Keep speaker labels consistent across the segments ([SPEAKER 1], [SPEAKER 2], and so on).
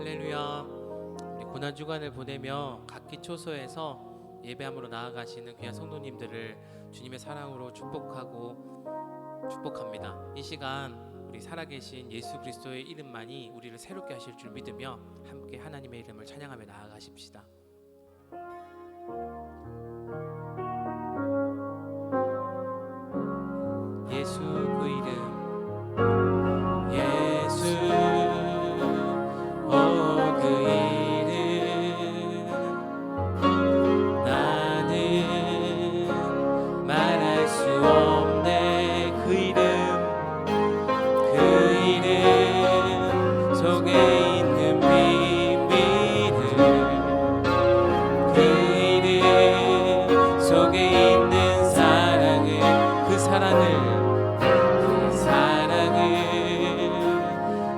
[SPEAKER 1] 할렐루야. 우리 고난주간을 보내며 각기 초소에서 예배함으로 나아가시는 귀한 성도님들을 주님의 사랑으로 축복합니다. 이 시간 우리 살아계신 예수 그리스도의 이름만이 우리를 새롭게 하실 줄 믿으며 함께 하나님의 이름을 찬양하며 나아가십시다. 예수 그 이름, 예수 그 이름, 나는 말할 수 없네. 그 이름 속에 있는 비밀을, 그 이름 속에 있는 사랑을, 그 사랑을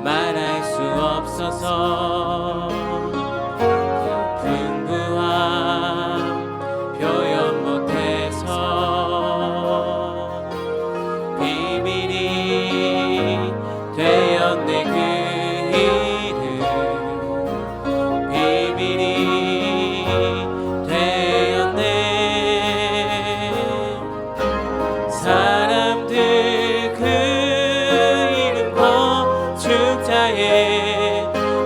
[SPEAKER 1] 말할 수 없어서 풍부함 표현 못해서 비밀이 되었네. 그 이름 비밀이 되었네. 사람들 그 이름 건축자에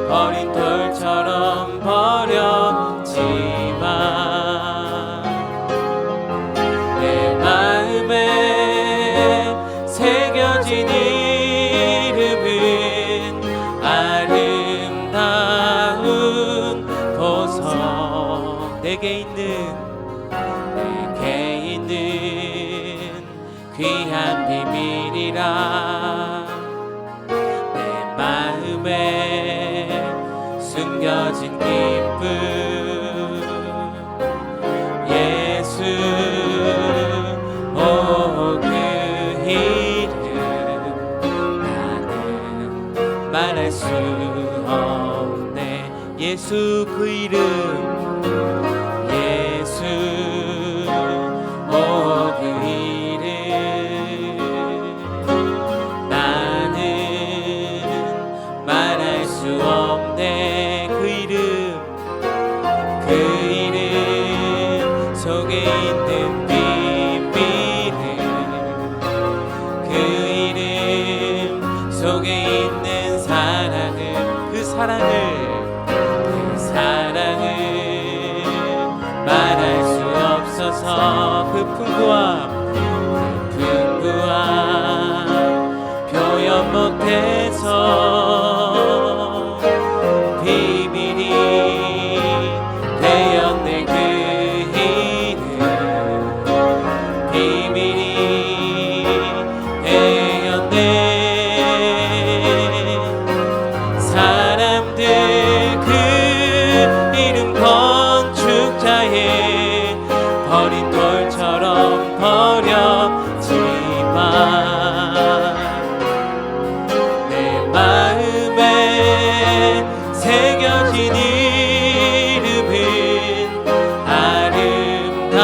[SPEAKER 1] 어린 돌처럼 버렸지만 내 마음에 새겨진 이름은 아름다운 보석. 내게 있는 귀한 비밀이라. 내 마음에 숨겨진 기쁨, 예수 그 이름, 나는 말할 수 없네. 예수 그 이름, 예수 그 이름, 나는 말할 수 없네. 그 이름 속에 있는 비밀을, 그 이름 속에 있는 사랑을, 그 사랑을 말할 수 없어서 그 풍부함 표현 못해서 비밀이 되었네. 그 이름 비밀이 되었네. 사람들 그 이름 건축자에 버린 돌처럼 버렸지만 내 마음에 새겨진 이름은 아름다운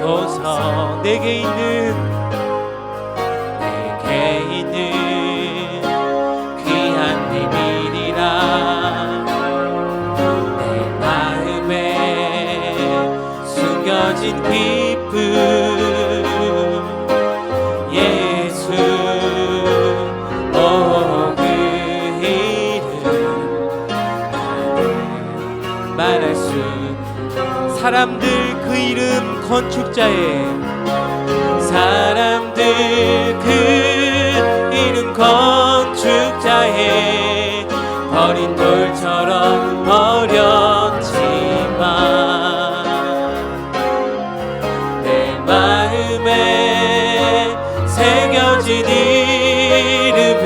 [SPEAKER 1] 보석. 내게 있는 귀한 비밀이라. 내 마음에 숨겨진 기쁨, 예수 그 이름, 말할 수. 사람들 그 이름 건축자에, 사람들 그 이름 건축자에 버린 돌처럼 버렸지만 내 마음에 새겨진 이름은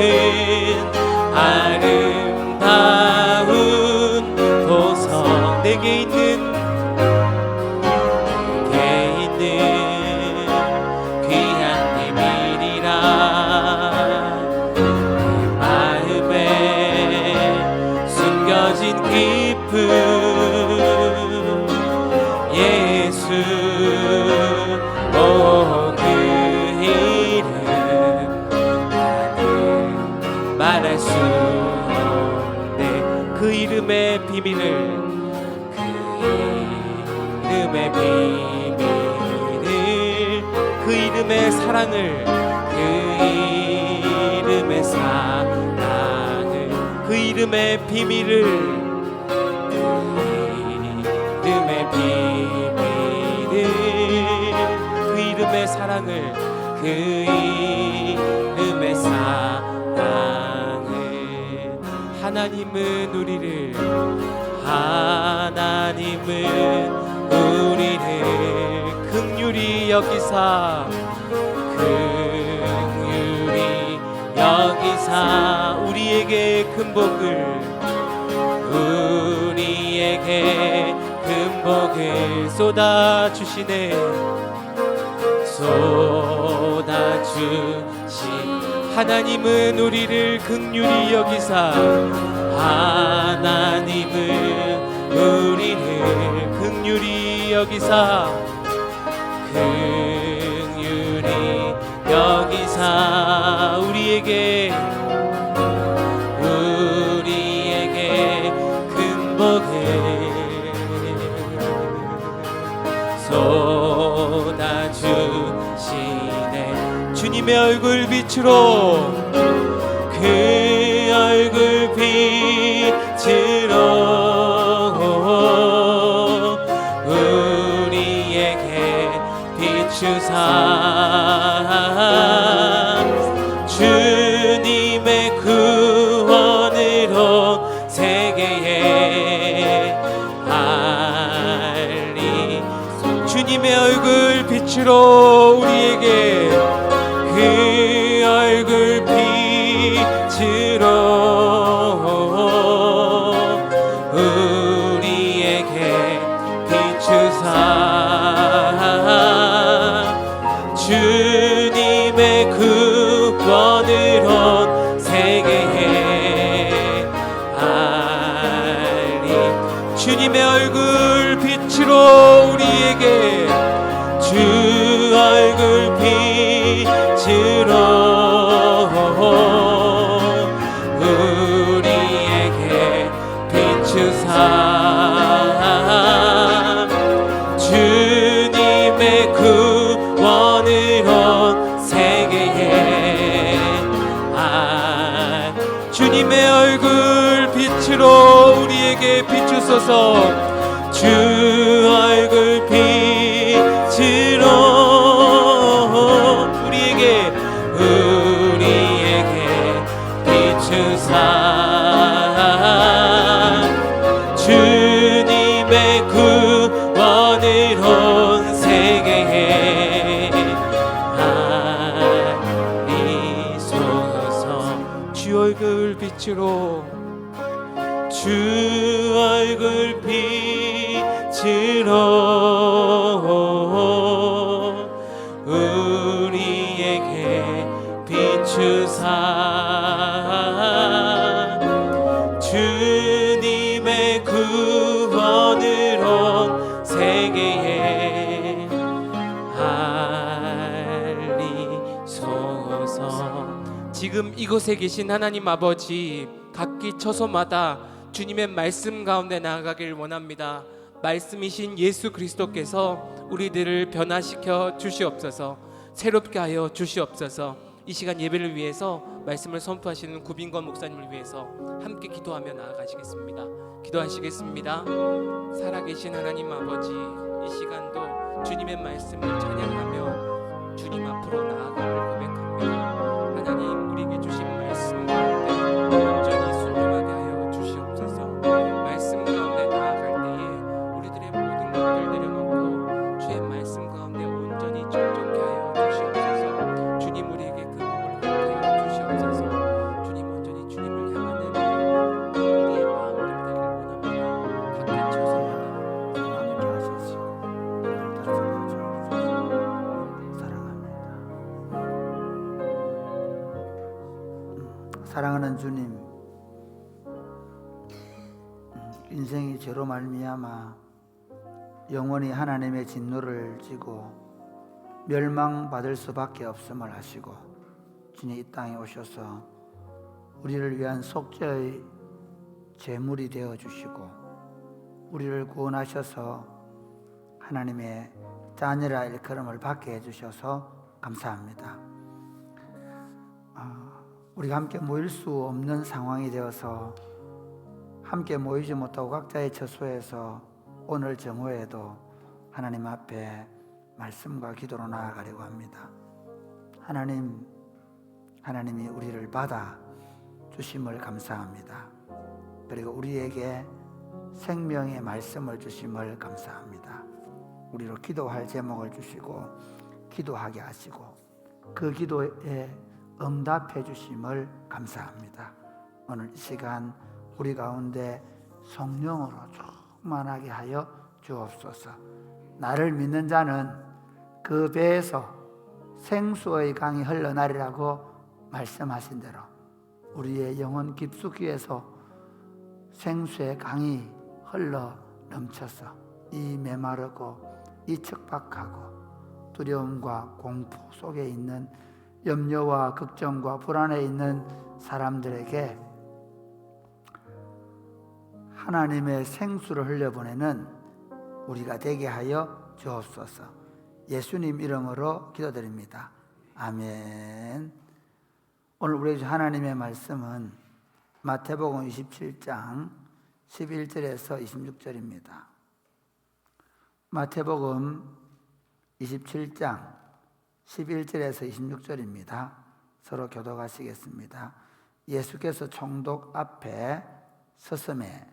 [SPEAKER 1] 아름다운 보석. 내게 있는 귀한 비밀이라. 내 마음에 숨겨진 기쁨, 예수 그 이름, 나는 말할 수 이름의 비밀을, 그 이름의 비밀을, 그 이름의 사랑을, 그 이름의 사랑을, 그 이름의 비밀을, 그 이름의 비밀을, 그 이름의 사랑을, 그 이름의 사랑을. 하나님은 우리를 긍휼히 여기사, 긍휼히 여기사 우리에게 큰 복을, 우리에게 큰 복을 쏟아주시네. 하나님은 우리를 긍휼히 여기사, 하나님은 우리를 긍휼히 여기사, 긍휼히 여기사 우리에게 큰 복을 쏟아주시네. 주님의 얼굴 빛으로, 그 얼굴 빛으로 우리에게 비추사, 주님의 구원으로 세계에 알리. 주님의 얼굴 빛으로 우리에게, 그 얼굴 빛으로 우리에게 비추사, 주님의 구원으로 세계에 알리. 주님의 얼굴 빛으로 우리에게, 주 얼굴 빛으로 우리에게 비추사, 주님의 구원으로 세계에 주님의 얼굴 빛으로 우리에게 비추소서. 주 얼굴 빛으로 우리에게 비추사, 주님의 구원으로 세계에 알리소서. 주 얼굴 빛으로, 주 얼굴 빛으로 우리에게 비추사, 주님의 구원으로 세계에 알리소서. 지금 이곳에 계신 하나님 아버지, 각기 처소마다 주님의 말씀 가운데 나아가길 원합니다. 말씀이신 예수 그리스도께서 우리들을 변화시켜 주시옵소서. 새롭게 하여 주시옵소서. 이 시간 예배를 위해서 말씀을 선포하시는 구빈권 목사님을 위해서 함께 기도하며 나아가시겠습니다. 기도하시겠습니다. 살아계신 하나님 아버지, 이 시간도 주님의 말씀을 찬양하며 주님 앞으로 나아가길 고백합니다. 하나님, 우리에게 주신 말씀 가운데 온전히 순종하게 하여 주시옵소서. 말씀 가운데 나아갈 때에 우리들의 모든 것들 내려놓고 주의 말씀 가운데 온전히 정정케 하여 주시옵소서. 주님, 우리에게 그 복을 허락하여 주시옵소서. 주님, 온전히 주님을 향하는 우리의 마음들 되길 원합니다. 각기 처소마다 하나님께 하소서.
[SPEAKER 2] 사랑하는 주님, 인생이 죄로 말미암아 영원히 하나님의 진노를 지고 멸망받을 수밖에 없음을 아시고 주님 이 땅에 오셔서 우리를 위한 속죄의 제물이 되어 주시고 우리를 구원하셔서 하나님의 자녀라 일컬음을 받게 해주셔서 감사합니다. 우리가 함께 모일 수 없는 상황이 되어서 함께 모이지 못하고 각자의 처소에서 오늘 정오에도 하나님 앞에 말씀과 기도로 나아가려고 합니다. 하나님이 우리를 받아 주심을 감사합니다. 그리고 우리에게 생명의 말씀을 주심을 감사합니다. 우리로 기도할 제목을 주시고 기도하게 하시고 그 기도에 응답해 주심을 감사합니다. 오늘 이 시간 우리 가운데 성령으로 충만하게 하여 주옵소서. 나를 믿는 자는 그 배에서 생수의 강이 흘러나리라고 말씀하신 대로 우리의 영혼 깊숙이에서 생수의 강이 흘러 넘쳐서 이 메마르고 이 척박하고 두려움과 공포 속에 있는 염려와 걱정과 불안에 있는 사람들에게 하나님의 생수를 흘려보내는 우리가 되게 하여 주옵소서. 예수님 이름으로 기도드립니다. 아멘. 오늘 우리 하나님의 말씀은 마태복음 27장 11절에서 26절입니다. 마태복음 27장 11절에서 26절입니다. 서로 교독하시겠습니다. 예수께서 총독 앞에 서섬에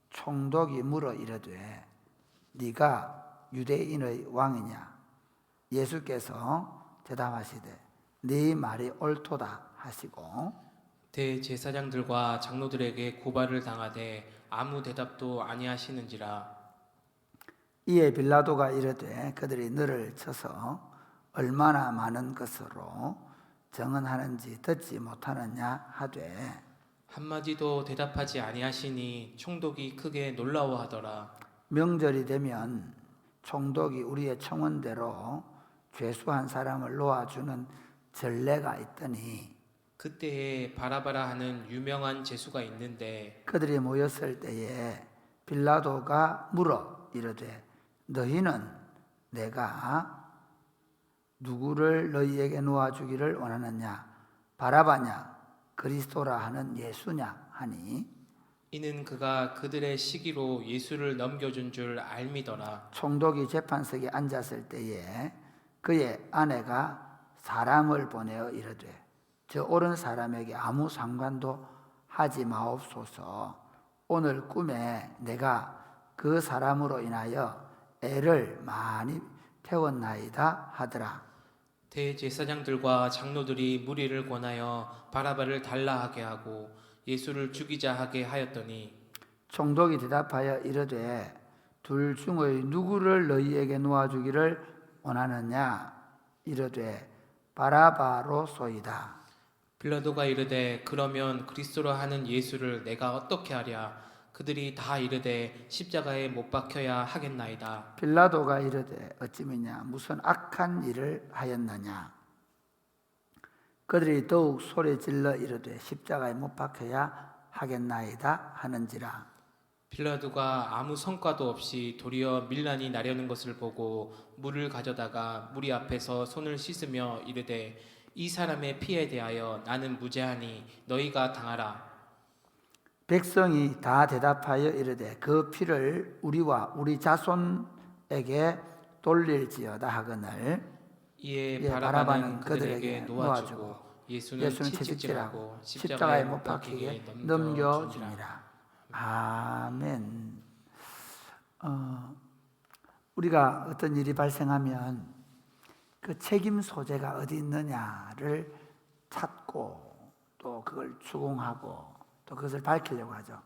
[SPEAKER 2] 총독이 물어 이르되 네가 유대인의 왕이냐? 예수께서 대답하시되 네 말이 옳도다 하시고
[SPEAKER 1] 대제사장들과 장로들에게 고발을 당하되 아무 대답도 아니하시는지라.
[SPEAKER 2] 이에 빌라도가 이르되 그들이 너를 쳐서 얼마나 많은 것으로 정언하는지 듣지 못하느냐 하되
[SPEAKER 1] 한마디도 대답하지 아니하시니 총독이 크게 놀라워하더라.
[SPEAKER 2] 명절이 되면 총독이 우리의 청원대로 죄수한 사람을 놓아주는 전례가 있더니
[SPEAKER 1] 그때에 바라바라 하는 유명한 제수가 있는데
[SPEAKER 2] 그들이 모였을 때에 빌라도가 물어 이르되 너희는 내가 누구를 너희에게 놓아주기를 원하느냐? 바라바냐? 그리스도라 하는 예수냐? 하니
[SPEAKER 1] 이는 그가 그들의 시기로 예수를 넘겨준 줄 알미더라.
[SPEAKER 2] 총독이 재판석에 앉았을 때에 그의 아내가 사람을 보내어 이르되 저 옳은 사람에게 아무 상관도 하지 마옵소서. 오늘 꿈에 내가 그 사람으로 인하여 애를 많이 태웠나이다 하더라.
[SPEAKER 1] 대제사장들과 장로들이 무리를 권하여 바라바를 달라 하게 하고 예수를 죽이자 하게 하였더니
[SPEAKER 2] 총독이 대답하여 이르되 둘 중의 누구를 너희에게 놓아주기를 원하느냐? 이르되 바라바로소이다.
[SPEAKER 1] 빌라도가 이르되 그러면 그리스도라 하는 예수를 내가 어떻게 하랴? 그들이 다 이르되 십자가에 못 박혀야 하겠나이다.
[SPEAKER 2] 빌라도가 이르되 어찌미냐 무슨 악한 일을 하였느냐? 그들이 더욱 소리질러 이르되 십자가에 못 박혀야 하겠나이다 하는지라.
[SPEAKER 1] 빌라도가 아무 성과도 없이 도리어 밀란이 나려는 것을 보고 물을 가져다가 무리 앞에서 손을 씻으며 이르되 이 사람의 피에 대하여 나는 무죄하니 너희가 당하라.
[SPEAKER 2] 백성이 다 대답하여 이르되 그 피를 우리와 우리 자손에게 돌릴지어다 하거늘
[SPEAKER 1] 이에 바라바는 그들에게 놓아주고 예수는 채찍질하고 십자가에 못 박히게 넘겨주니라.
[SPEAKER 2] 아멘. 우리가 어떤 일이 발생하면 그 책임 소재가 어디 있느냐를 찾고 또 그걸 추궁하고 또 그것을 밝히려고 하죠.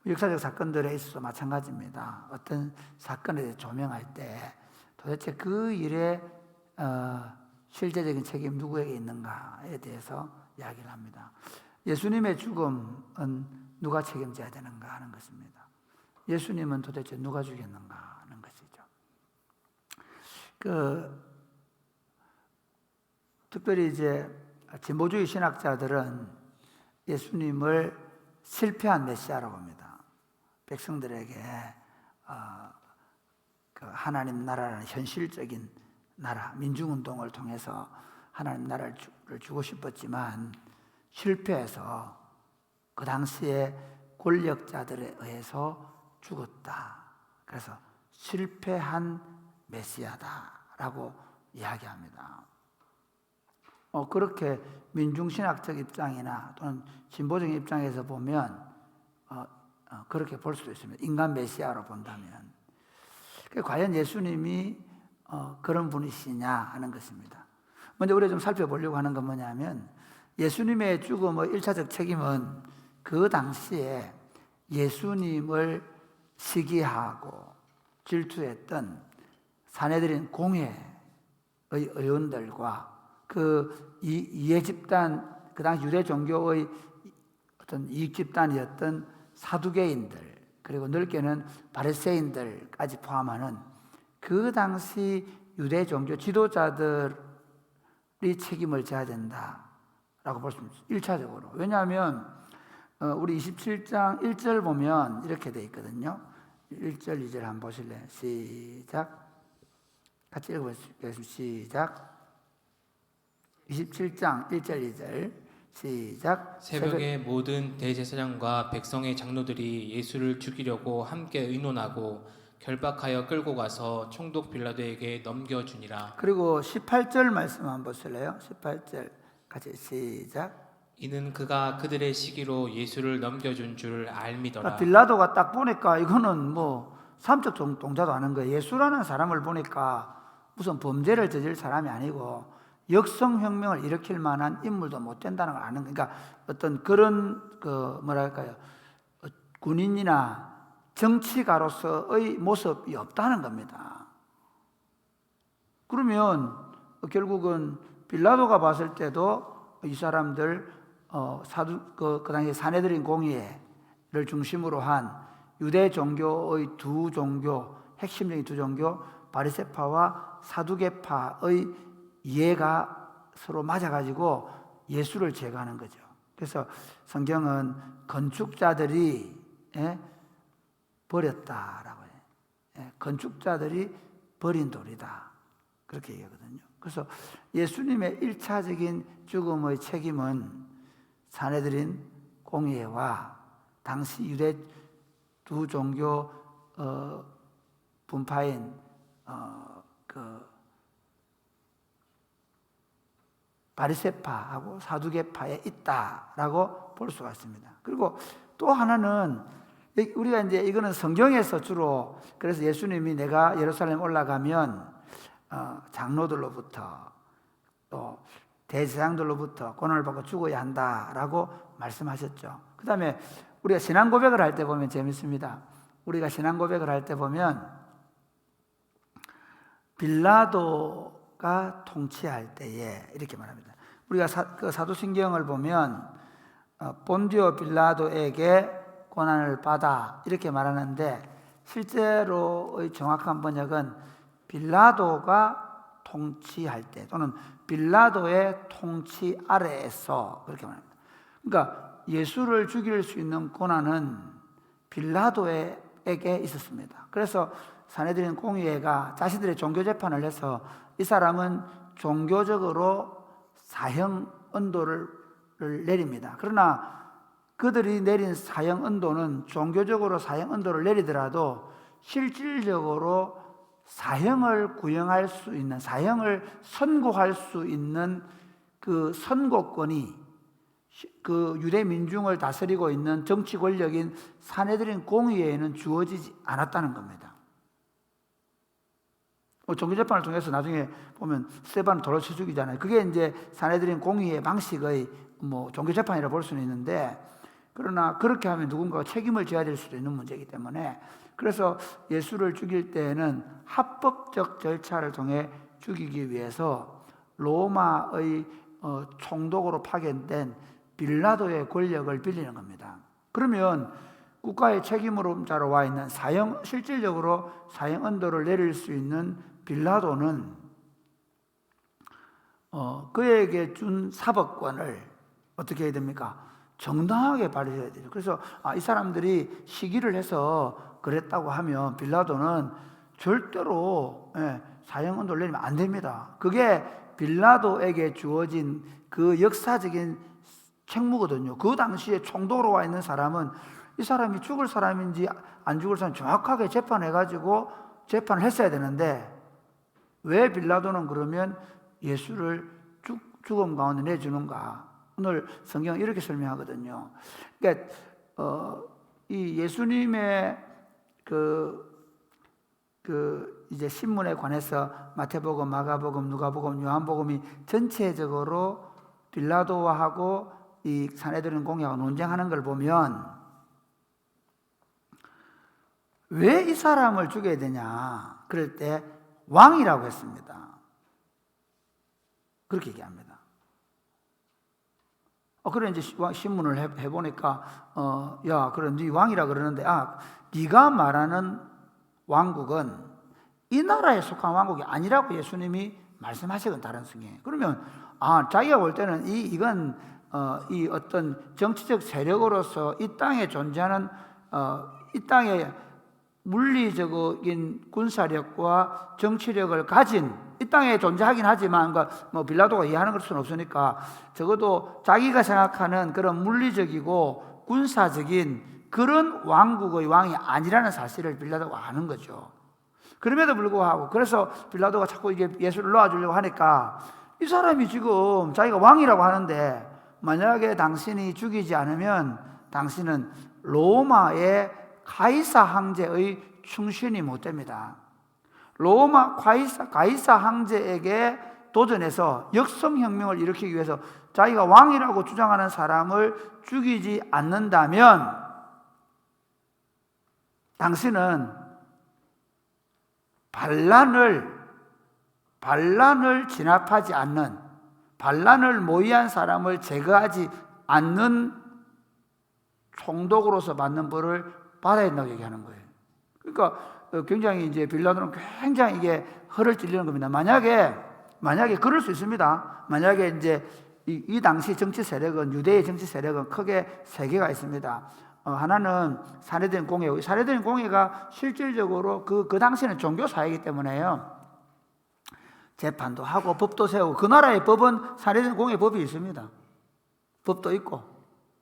[SPEAKER 2] 역사적 사건들에 있어서 마찬가지입니다. 어떤 사건에 대해 조명할 때 도대체 그 일의 실제적인 책임 누구에게 있는가에 대해서 이야기를 합니다. 예수님의 죽음은 누가 책임져야 되는가 하는 것입니다. 예수님은 도대체 누가 죽였는가 하는 것이죠. 특별히 이제 진보주의 신학자들은 예수님을 실패한 메시아라고 봅니다. 백성들에게 그 하나님 나라라는 현실적인 나라, 민중운동을 통해서 하나님 나라를 주고 싶었지만 실패해서 그 당시에 권력자들에 의해서 죽었다. 그래서 실패한 메시아다라고 이야기합니다. 그렇게 민중신학적 입장이나 또는 진보적인 입장에서 보면 그렇게 볼 수도 있습니다. 인간 메시아로 본다면. 과연 예수님이 그런 분이시냐 하는 것입니다. 먼저 우리가 좀 살펴보려고 하는 건 뭐냐면 예수님의 죽음의 1차적 책임은 그 당시에 예수님을 시기하고 질투했던 사내들인 공회의 의원들과 그 이해 집단, 그 당시 유대 종교의 어떤 이익 집단이었던 사두개인들, 그리고 넓게는 바리새인들까지 포함하는 그 당시 유대 종교 지도자들이 책임을 져야 된다라고 볼 수 있습니다. 1차적으로. 왜냐하면 우리 27장 1절 보면 이렇게 돼 있거든요. 1절, 2절 한번 보실래요? 시작. 같이 읽어보겠습니다. 시작. 27장 1절, 2절. 시작.
[SPEAKER 1] 새벽에 모든 대제사장과 백성의 장로들이 예수를 죽이려고 함께 의논하고 결박하여 끌고 가서 총독 빌라도에게 넘겨주니라.
[SPEAKER 2] 그리고 18절 말씀 한번 보실래요? 18절 같이 시작.
[SPEAKER 1] 이는 그가 그들의 시기로 예수를 넘겨준 줄 알미더라.
[SPEAKER 2] 빌라도가 딱 보니까 이거는 뭐 삼적 동자도 아는 거예요. 예수라는 사람을 보니까 무슨 범죄를 저질 사람이 아니고 역성혁명을 일으킬 만한 인물도 못 된다는 걸 아는 거예요. 그러니까 어떤 그런 뭐랄까요, 군인이나 정치가로서의 모습이 없다는 겁니다. 그러면 결국은 빌라도가 봤을 때도 이 사람들 그 당시 사내들인 공의회를 중심으로 한 유대 종교의 두 종교, 핵심적인 두 종교, 바리새파와 사두개파의 이해가 서로 맞아가지고 예수를 제거하는 거죠. 그래서 성경은 건축자들이 버렸다라고 해요. 건축자들이 버린 돌이다. 그렇게 얘기하거든요. 그래서 예수님의 1차적인 죽음의 책임은 사내들인 공의회와 당시 유대 두 종교 분파인 바리새파하고 사두개파에 있다라고 볼 수가 있습니다. 그리고 또 하나는 우리가 이제 이거는 성경에서 주로, 그래서 예수님이 내가 예루살렘 올라가면 장로들로부터 또 대제사장들로부터 고난을 받고 죽어야 한다라고 말씀하셨죠. 그 다음에 우리가 신앙 고백을 할 때 보면 재밌습니다. 우리가 신앙 고백을 할 때 보면 빌라도가 통치할 때에 이렇게 말합니다. 우리가 사도신경을 보면 본디오 빌라도에게 고난을 받아 이렇게 말하는데 실제로의 정확한 번역은 빌라도가 통치할 때 또는 빌라도의 통치 아래에서 그렇게 말합니다. 그러니까 예수를 죽일 수 있는 권한은 빌라도에게 있었습니다. 그래서 사내들인 공의회가 자신들의 종교 재판을 해서 이 사람은 종교적으로 사형 언도를 내립니다. 그러나 그들이 내린 사형 언도는 종교적으로 사형 언도를 내리더라도 실질적으로 사형을 구형할 수 있는, 사형을 선고할 수 있는 그 선고권이 그 유대 민중을 다스리고 있는 정치 권력인 사내들인 공의회에는 주어지지 않았다는 겁니다. 종교재판을 통해서 나중에 보면 스데반을 돌로 쳐 죽이잖아요. 그게 이제 사내들인 공의회 방식의 종교재판이라 볼 수는 있는데, 그러나 그렇게 하면 누군가가 책임을 져야 될 수도 있는 문제이기 때문에, 그래서 예수를 죽일 때에는 합법적 절차를 통해 죽이기 위해서 로마의 총독으로 파견된 빌라도의 권력을 빌리는 겁니다. 그러면 국가의 책임으로 와 있는 실질적으로 사형 언도를 내릴 수 있는 빌라도는 그에게 준 사법권을 어떻게 해야 됩니까? 정당하게 발휘해야 되죠. 그래서 이 사람들이 시기를 해서 그랬다고 하면 빌라도는 절대로 사형언도를 내리면 안 됩니다. 그게 빌라도에게 주어진 그 역사적인 책무거든요. 그 당시에 총독으로 와 있는 사람은 이 사람이 죽을 사람인지 안 죽을 사람 정확하게 재판해가지고 재판을 했어야 되는데, 왜 빌라도는 그러면 예수를 죽음 가운데 내주는가? 오늘 성경은 이렇게 설명하거든요. 그러니까 이 예수님의 이제 신문에 관해서 마태복음, 마가복음, 누가복음, 요한복음이 전체적으로 빌라도하고 이 산헤드린 공회가 논쟁하는 걸 보면 왜 이 사람을 죽여야 되냐? 그럴 때 왕이라고 했습니다. 그렇게 얘기합니다. 그래 이제 신문을 해보니까 야, 그럼 네 왕이라 그러는데 네가 말하는 왕국은 이 나라에 속한 왕국이 아니라고 예수님이 말씀하시거든, 다른 성경에. 그러면 자기가 볼 때는 이건 이 어떤 정치적 세력으로서 이 땅에 존재하는 이 땅에 물리적인 군사력과 정치력을 가진, 이 땅에 존재하긴 하지만 뭐 빌라도가 이해하는 걸 수는 없으니까 적어도 자기가 생각하는 그런 물리적이고 군사적인 그런 왕국의 왕이 아니라는 사실을 빌라도가 아는 거죠. 그럼에도 불구하고 그래서 빌라도가 자꾸 이게 예수를 놓아주려고 하니까 이 사람이 지금 자기가 왕이라고 하는데 만약에 당신이 죽이지 않으면 당신은 로마의 가이사 황제의 충신이 못 됩니다. 로마 가이사 황제에게 도전해서 역성혁명을 일으키기 위해서 자기가 왕이라고 주장하는 사람을 죽이지 않는다면 당신은 반란을 진압하지 않는, 반란을 모의한 사람을 제거하지 않는 총독으로서 받는 벌을 받아야 된다고 얘기하는 거예요. 그러니까 굉장히 이제 빌라도는 굉장히 이게 허를 찔리는 겁니다. 만약에 그럴 수 있습니다. 만약에 이제 이 당시 정치 세력은, 유대의 정치 세력은 크게 세 개가 있습니다. 하나는 산헤드린 공회고, 산헤드린 공회가 실질적으로 그 당시에는 종교 사회이기 때문에요. 재판도 하고 법도 세우고, 그 나라의 법은 산헤드린 공회 법이 있습니다. 법도 있고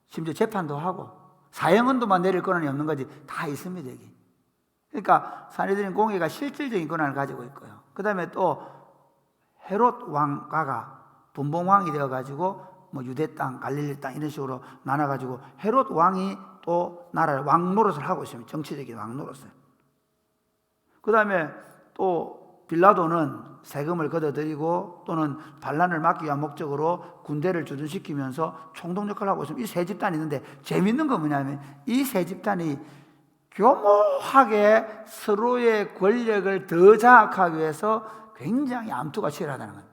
[SPEAKER 2] 심지어 재판도 하고 사형언도만 내릴 권한이 없는 거지 다 있습니다, 여기. 그러니까 산헤드린 공회가 실질적인 권한을 가지고 있고요. 그 다음에 또 헤롯 왕가가 분봉왕이 되어가지고 뭐 유대 땅, 갈릴리 땅 이런 식으로 나눠가지고 헤롯 왕이 또 나라를 왕 노릇을 하고 있습니다. 정치적인 왕 노릇을. 그 다음에 또 빌라도는 세금을 걷어들이고 또는 반란을 막기 위한 목적으로 군대를 주둔시키면서 총독 역할을 하고 있습니다. 이 세 집단이 있는데 재밌는 건 뭐냐면 이 세 집단이 교묘하게 서로의 권력을 더 장악하기 위해서 굉장히 암투가 치열하다는 거예요.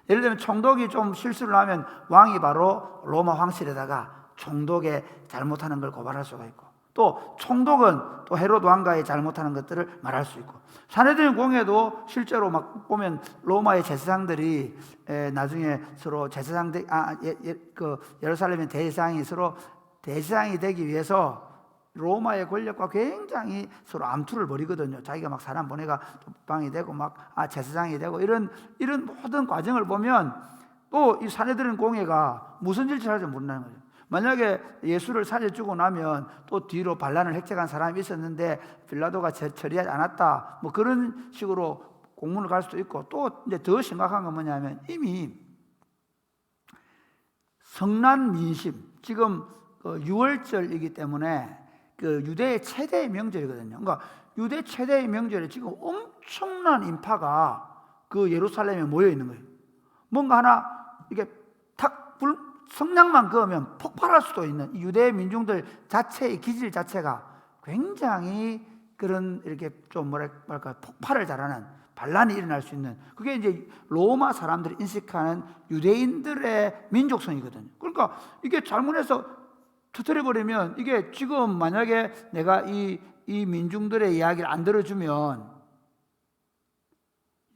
[SPEAKER 2] 예를 들면 총독이 좀 실수를 하면 왕이 바로 로마 황실에다가 총독의 잘못하는 걸 고발할 수가 있고, 또 총독은 또 헤롯 왕가의 잘못하는 것들을 말할 수 있고, 산헤드린 공회도 실제로 막 보면 로마의 제사장들이 나중에 서로 예루살렘의 대제사장이 서로 대제사장이 되기 위해서 로마의 권력과 굉장히 서로 암투를 벌이거든요. 자기가 막 사람 보내가 독방이 되고 막 제사장이 되고 이런 모든 과정을 보면 또 이 산헤드린 공회가 무슨 짓을 할지 모른다는 거죠. 만약에 예수를 살려주고 나면 또 뒤로 반란을 획책한 사람이 있었는데 빌라도가 처리하지 않았다, 뭐 그런 식으로 공문을 갈 수도 있고, 또 이제 더 심각한 건 뭐냐면 이미 성난 민심, 지금 6월절이기 때문에 그 유대의 최대의 명절이거든요. 그러니까 유대 최대의 명절에 지금 엄청난 인파가 그 예루살렘에 모여 있는 거예요. 뭔가 하나 이게 성냥만 그으면 폭발할 수도 있는 이 유대 민중들 자체의 기질 자체가 굉장히 그런 이렇게 좀 뭐랄까 폭발을 잘하는, 반란이 일어날 수 있는, 그게 이제 로마 사람들이 인식하는 유대인들의 민족성이거든요. 그러니까 이게 잘못해서 터뜨려버리면, 이게 지금 만약에 내가 이 민중들의 이야기를 안 들어주면,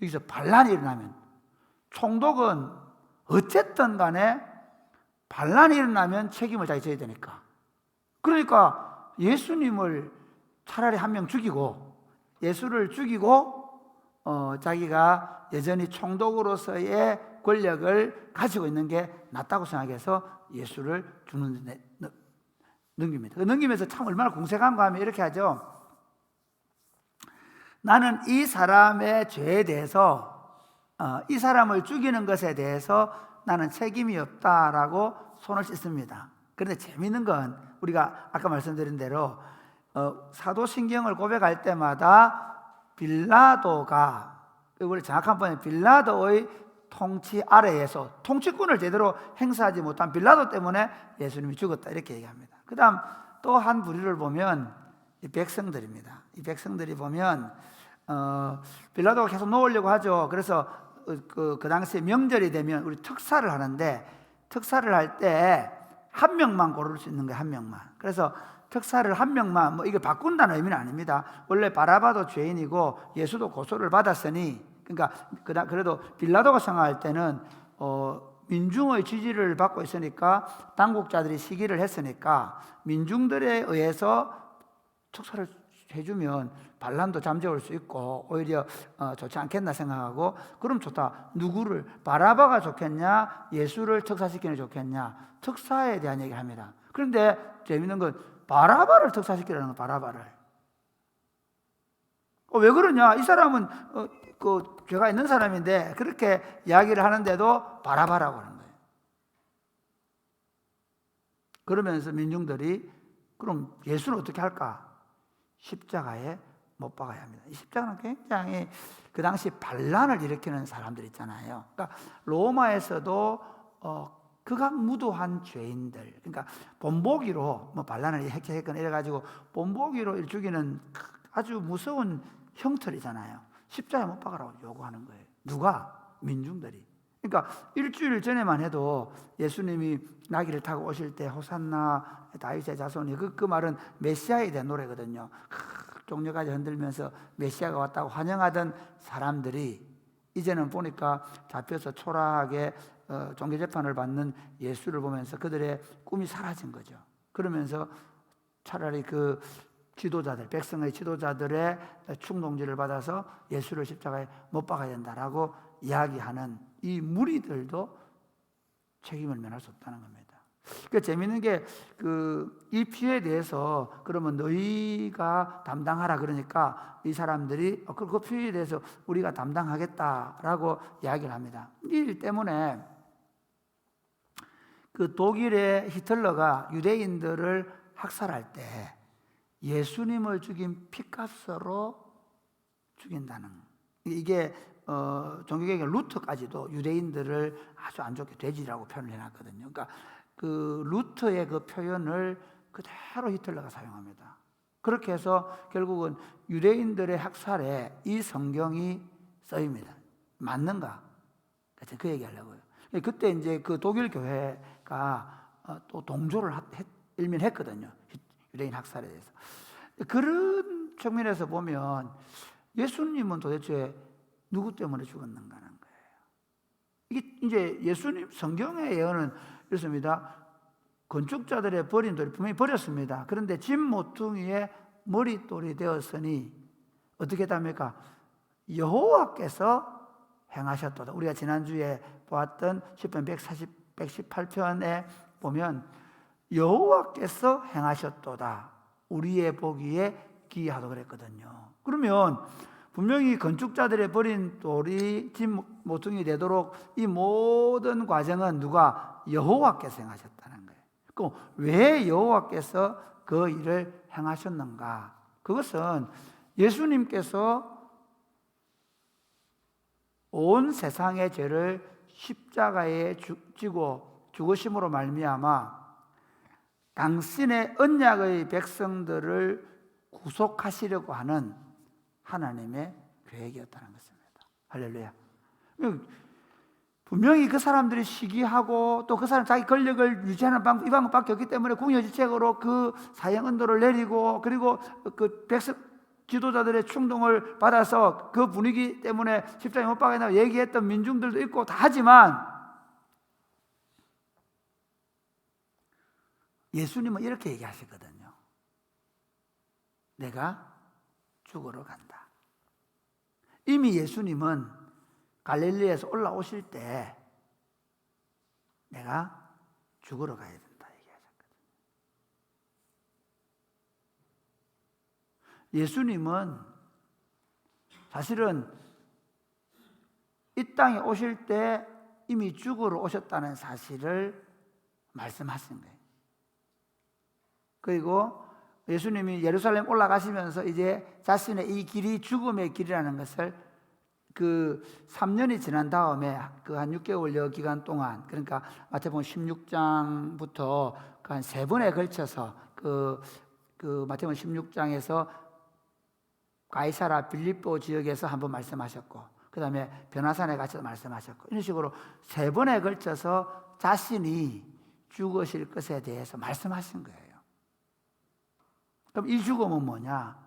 [SPEAKER 2] 여기서 반란이 일어나면 총독은 어쨌든 간에 반란이 일어나면 책임을 자기 져야 되니까. 그러니까 예수님을 차라리 한 명 죽이고, 예수를 죽이고 자기가 여전히 총독으로서의 권력을 가지고 있는 게 낫다고 생각해서 예수를 죽는 데 넘깁니다. 넘기면서 참 얼마나 공색한가 하면 이렇게 하죠. 나는 이 사람의 죄에 대해서, 이 사람을 죽이는 것에 대해서 나는 책임이 없다라고 손을 씻습니다. 그런데 재미있는 건 우리가 아까 말씀드린 대로 사도신경을 고백할 때마다 빌라도가, 우리 정확한 번에 빌라도의 통치 아래에서 통치권을 제대로 행사하지 못한 빌라도 때문에 예수님이 죽었다 이렇게 얘기합니다. 그 다음 또 한 부류를 보면 이 백성들입니다. 이 백성들이 보면 빌라도가 계속 놓으려고 하죠. 그래서 그 당시에 명절이 되면 우리 특사를 하는데, 특사를 할 때 한 명만 고를 수 있는 거예요. 한 명만. 그래서 특사를 한 명만, 뭐 이게 바꾼다는 의미는 아닙니다. 원래 바라바도 죄인이고 예수도 고소를 받았으니, 그러니까 그래도 빌라도가 생각할 때는 민중의 지지를 받고 있으니까, 당국자들이 시기를 했으니까 민중들에 의해서 특사를 해주면 반란도 잠재울 수 있고 오히려 좋지 않겠나 생각하고, 그럼 좋다. 누구를, 바라바가 좋겠냐, 예수를 특사시키는 게 좋겠냐, 특사에 대한 얘기를 합니다. 그런데 재밌는 건 바라바를 특사시키라는 거. 바라바를 왜 그러냐, 이 사람은 그 죄가 있는 사람인데 그렇게 이야기를 하는데도 바라바라고 하는 거예요. 그러면서 민중들이 그럼 예수는 어떻게 할까? 십자가에 못 박아야 합니다. 이 십자가는 굉장히 그 당시 반란을 일으키는 사람들 있잖아요. 그러니까 로마에서도 극악무도한 죄인들, 그러니까 본보기로 뭐 반란을 해체했거나 이래가지고 본보기로 죽이는 아주 무서운 형틀이잖아요. 십자가에 못 박으라고 요구하는 거예요. 누가? 민중들이. 그러니까 일주일 전에만 해도 예수님이 나귀를 타고 오실 때 호산나 다윗의 자손이, 그 말은 메시아에 대한 노래거든요. 종려까지 흔들면서 메시아가 왔다고 환영하던 사람들이 이제는 보니까 잡혀서 초라하게 종교재판을 받는 예수를 보면서 그들의 꿈이 사라진 거죠. 그러면서 차라리 그 지도자들, 백성의 지도자들의 충동지를 받아서 예수를 십자가에 못 박아야 된다라고 이야기하는 이 무리들도 책임을 면할 수 없다는 겁니다. 그러니까 재미있는 게 이 피해에 대해서 그러면 너희가 담당하라 그러니까 이 사람들이 그 피해에 대해서 우리가 담당하겠다라고 이야기를 합니다. 이 일 때문에 그 독일의 히틀러가 유대인들을 학살할 때 예수님을 죽인 핏값으로 죽인다는, 이게 종교개혁 루터까지도 유대인들을 아주 안 좋게 돼지라고 표현을 해놨거든요. 그러니까 그 루터의 그 표현을 그대로 히틀러가 사용합니다. 그렇게 해서 결국은 유대인들의 학살에 이 성경이 쓰입니다. 맞는가? 그 얘기하려고요. 그때 이제 그 독일 교회가 또 동조를 일면했거든요. 유대인 학살에 대해서. 그런 측면에서 보면 예수님은 도대체 누구 때문에 죽었는가는 거예요. 이게 이제 예수님 성경의 예언은 이렇습니다. 건축자들의 버린 돌이 분명히 버렸습니다. 그런데 집 모퉁이의 머릿돌이 되었으니 어떻게 답니까? 여호와께서 행하셨도다. 우리가 지난주에 보았던 시편 118편에 보면 여호와께서 행하셨도다. 우리의 보기에 기이하다 그랬거든요. 그러면 분명히 건축자들의 버린 돌이 집 모퉁이 되도록 이 모든 과정은 누가? 여호와께서 행하셨다는 거예요. 그럼 왜 여호와께서 그 일을 행하셨는가? 그것은 예수님께서 온 세상의 죄를 십자가에 지고 죽으심으로 말미암아 당신의 언약의 백성들을 구속하시려고 하는 하나님의 계획이었다는 것입니다. 할렐루야. 분명히 그 사람들이 시기하고 또 그 사람 자기 권력을 유지하는 방법, 이 방법밖에 없기 때문에 궁여지책으로 그 사형 언도를 내리고, 그리고 그 백성 지도자들의 충동을 받아서 그 분위기 때문에 십자가에 못 박아야 얘기했던 민중들도 있고 다 하지만 예수님은 이렇게 얘기하시거든요. 내가 죽으러 간다. 이미 예수님은 갈릴리에서 올라오실 때 내가 죽으러 가야 된다 얘기하셨거든요. 예수님은 사실은 이 땅에 오실 때 이미 죽으러 오셨다는 사실을 말씀하신 거예요. 그리고 예수님이 예루살렘 올라가시면서 이제 자신의 이 길이 죽음의 길이라는 것을 그 3년이 지난 다음에 그 한 6개월여 기간 동안, 그러니까 마태복음 16장부터 그 한 3번에 걸쳐서 그 마태복음 16장에서 가이사라 빌립보 지역에서 한번 말씀하셨고, 그 다음에 변화산에 가서 말씀하셨고, 이런 식으로 3번에 걸쳐서 자신이 죽으실 것에 대해서 말씀하신 거예요. 그럼 이 죽음은 뭐냐?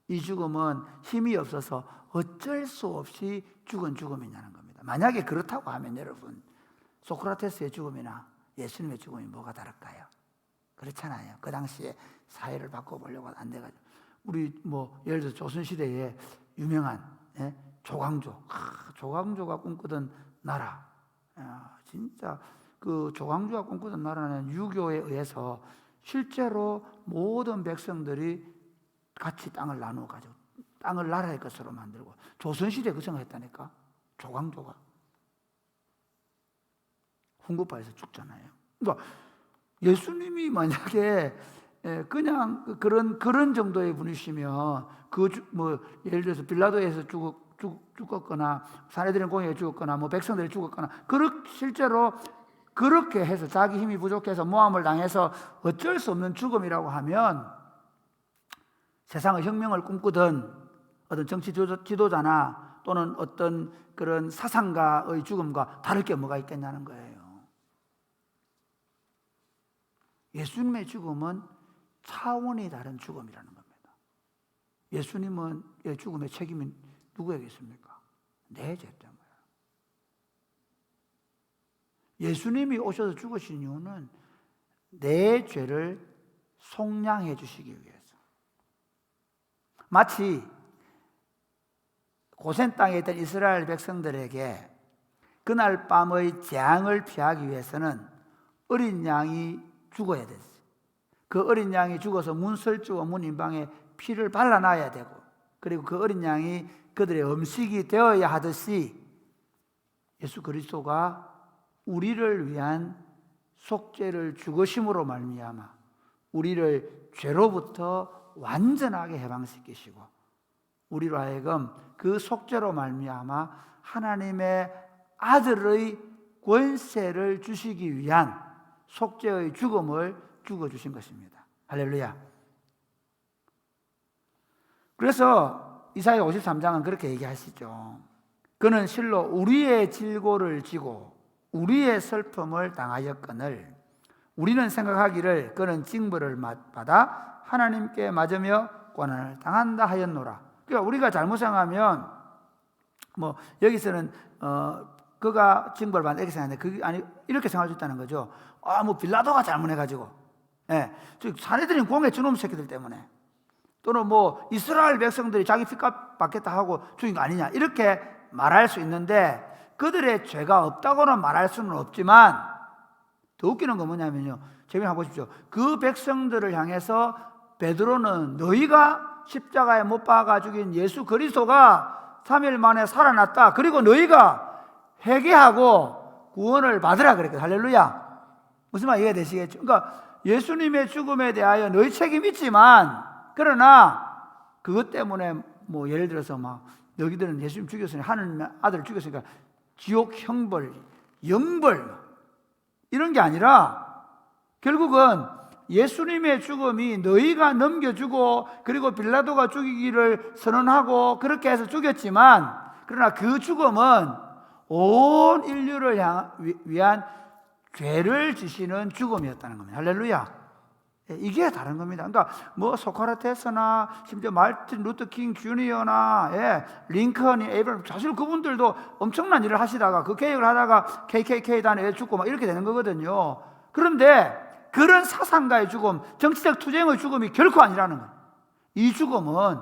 [SPEAKER 2] 이 죽음은 힘이 없어서 어쩔 수 없이 죽은 죽음이냐는 겁니다. 만약에 그렇다고 하면 여러분, 소크라테스의 죽음이나 예수님의 죽음이 뭐가 다를까요? 그렇잖아요. 그 당시에 사회를 바꿔보려고 안 돼가지고. 우리 뭐 예를 들어 조선시대에 유명한 조광조, 조광조가 꿈꾸던 나라, 진짜 그 조광조가 꿈꾸던 나라는 유교에 의해서 실제로 모든 백성들이 같이 땅을 나누어 가지고 땅을 나라의 것으로 만들고, 조선시대에 그 생각했다니까. 조광조가 훈구파에서 죽잖아요. 그러니까 예수님이 만약에 그냥 그런 정도의 분이시면 뭐 예를 들어서 빌라도에서 죽었거나 사내들인 공회에 죽었거나 뭐 백성들이 죽었거나 실제로 그렇게 해서 자기 힘이 부족해서 모함을 당해서 어쩔 수 없는 죽음이라고 하면 세상의 혁명을 꿈꾸던 어떤 정치 지도자나 또는 어떤 그런 사상가의 죽음과 다를 게 뭐가 있겠냐는 거예요. 예수님의 죽음은 차원이 다른 죽음이라는 겁니다. 예수님은 죽음의 책임이 누구에게 있습니까? 내 죄 때문에. 예수님이 오셔서 죽으신 이유는 내 죄를 속량해 주시기 위해서. 마치 고센 땅에 있던 이스라엘 백성들에게 그날 밤의 재앙을 피하기 위해서는 어린 양이 죽어야 됐어요. 그 어린 양이 죽어서 문설주와 문인방에 피를 발라놔야 되고, 그리고 그 어린 양이 그들의 음식이 되어야 하듯이 예수 그리스도가 우리를 위한 속죄를 죽으심으로 말미암아 우리를 죄로부터 완전하게 해방시키시고, 우리로 하여금 그 속죄로 말미암아 하나님의 아들의 권세를 주시기 위한 속죄의 죽음을 죽어주신 것입니다. 할렐루야. 그래서 이사야 53장은 그렇게 얘기하시죠. 그는 실로 우리의 질고를 지고 우리의 슬픔을 당하였거늘 우리는 생각하기를 그는 징벌을 받아 하나님께 맞으며 고난을 당한다 하였노라. 그러니까 우리가 잘못 생각하면 뭐 여기서는 그가 징벌을 받는다 이렇게 생각하는데 그게 아니 이렇게 생각할 수 있다는 거죠. 뭐 빌라도가 잘못해가지고, 사내들인 공회 저놈 새끼들 때문에, 또는 뭐 이스라엘 백성들이 자기 핏값 받겠다 하고 죽인 거 아니냐 이렇게 말할 수 있는데, 그들의 죄가 없다고는 말할 수는 없지만 더 웃기는 건 뭐냐면요, 재미있게 한번 보십시오. 그 백성들을 향해서 베드로는 너희가 십자가에 못 박아 죽인 예수 그리스도가 3일 만에 살아났다, 그리고 너희가 회개하고 구원을 받으라 그랬거든요. 할렐루야. 무슨 말 이해되시겠죠? 그러니까 예수님의 죽음에 대하여 너희 책임이 있지만, 그러나 그것 때문에 뭐 예를 들어서 막 너희들은 예수님 죽였으니 하나님의 아들을 죽였으니까 지옥 형벌, 영벌 이런 게 아니라 결국은 예수님의 죽음이 너희가 넘겨주고 그리고 빌라도가 죽이기를 선언하고 그렇게 해서 죽였지만, 그러나 그 죽음은 온 인류를 위한 죄를 지시는 죽음이었다는 겁니다. 할렐루야. 이게 다른 겁니다. 그러니까 뭐 소크라테스나 심지어 마르틴 루터 킹 주니어나 링컨이 에이브럼, 사실 그분들도 엄청난 일을 하시다가 그 개혁을 하다가 KKK 단에 죽고 막 이렇게 되는 거거든요. 그런데 그런 사상가의 죽음, 정치적 투쟁의 죽음이 결코 아니라는 거예요. 이 죽음은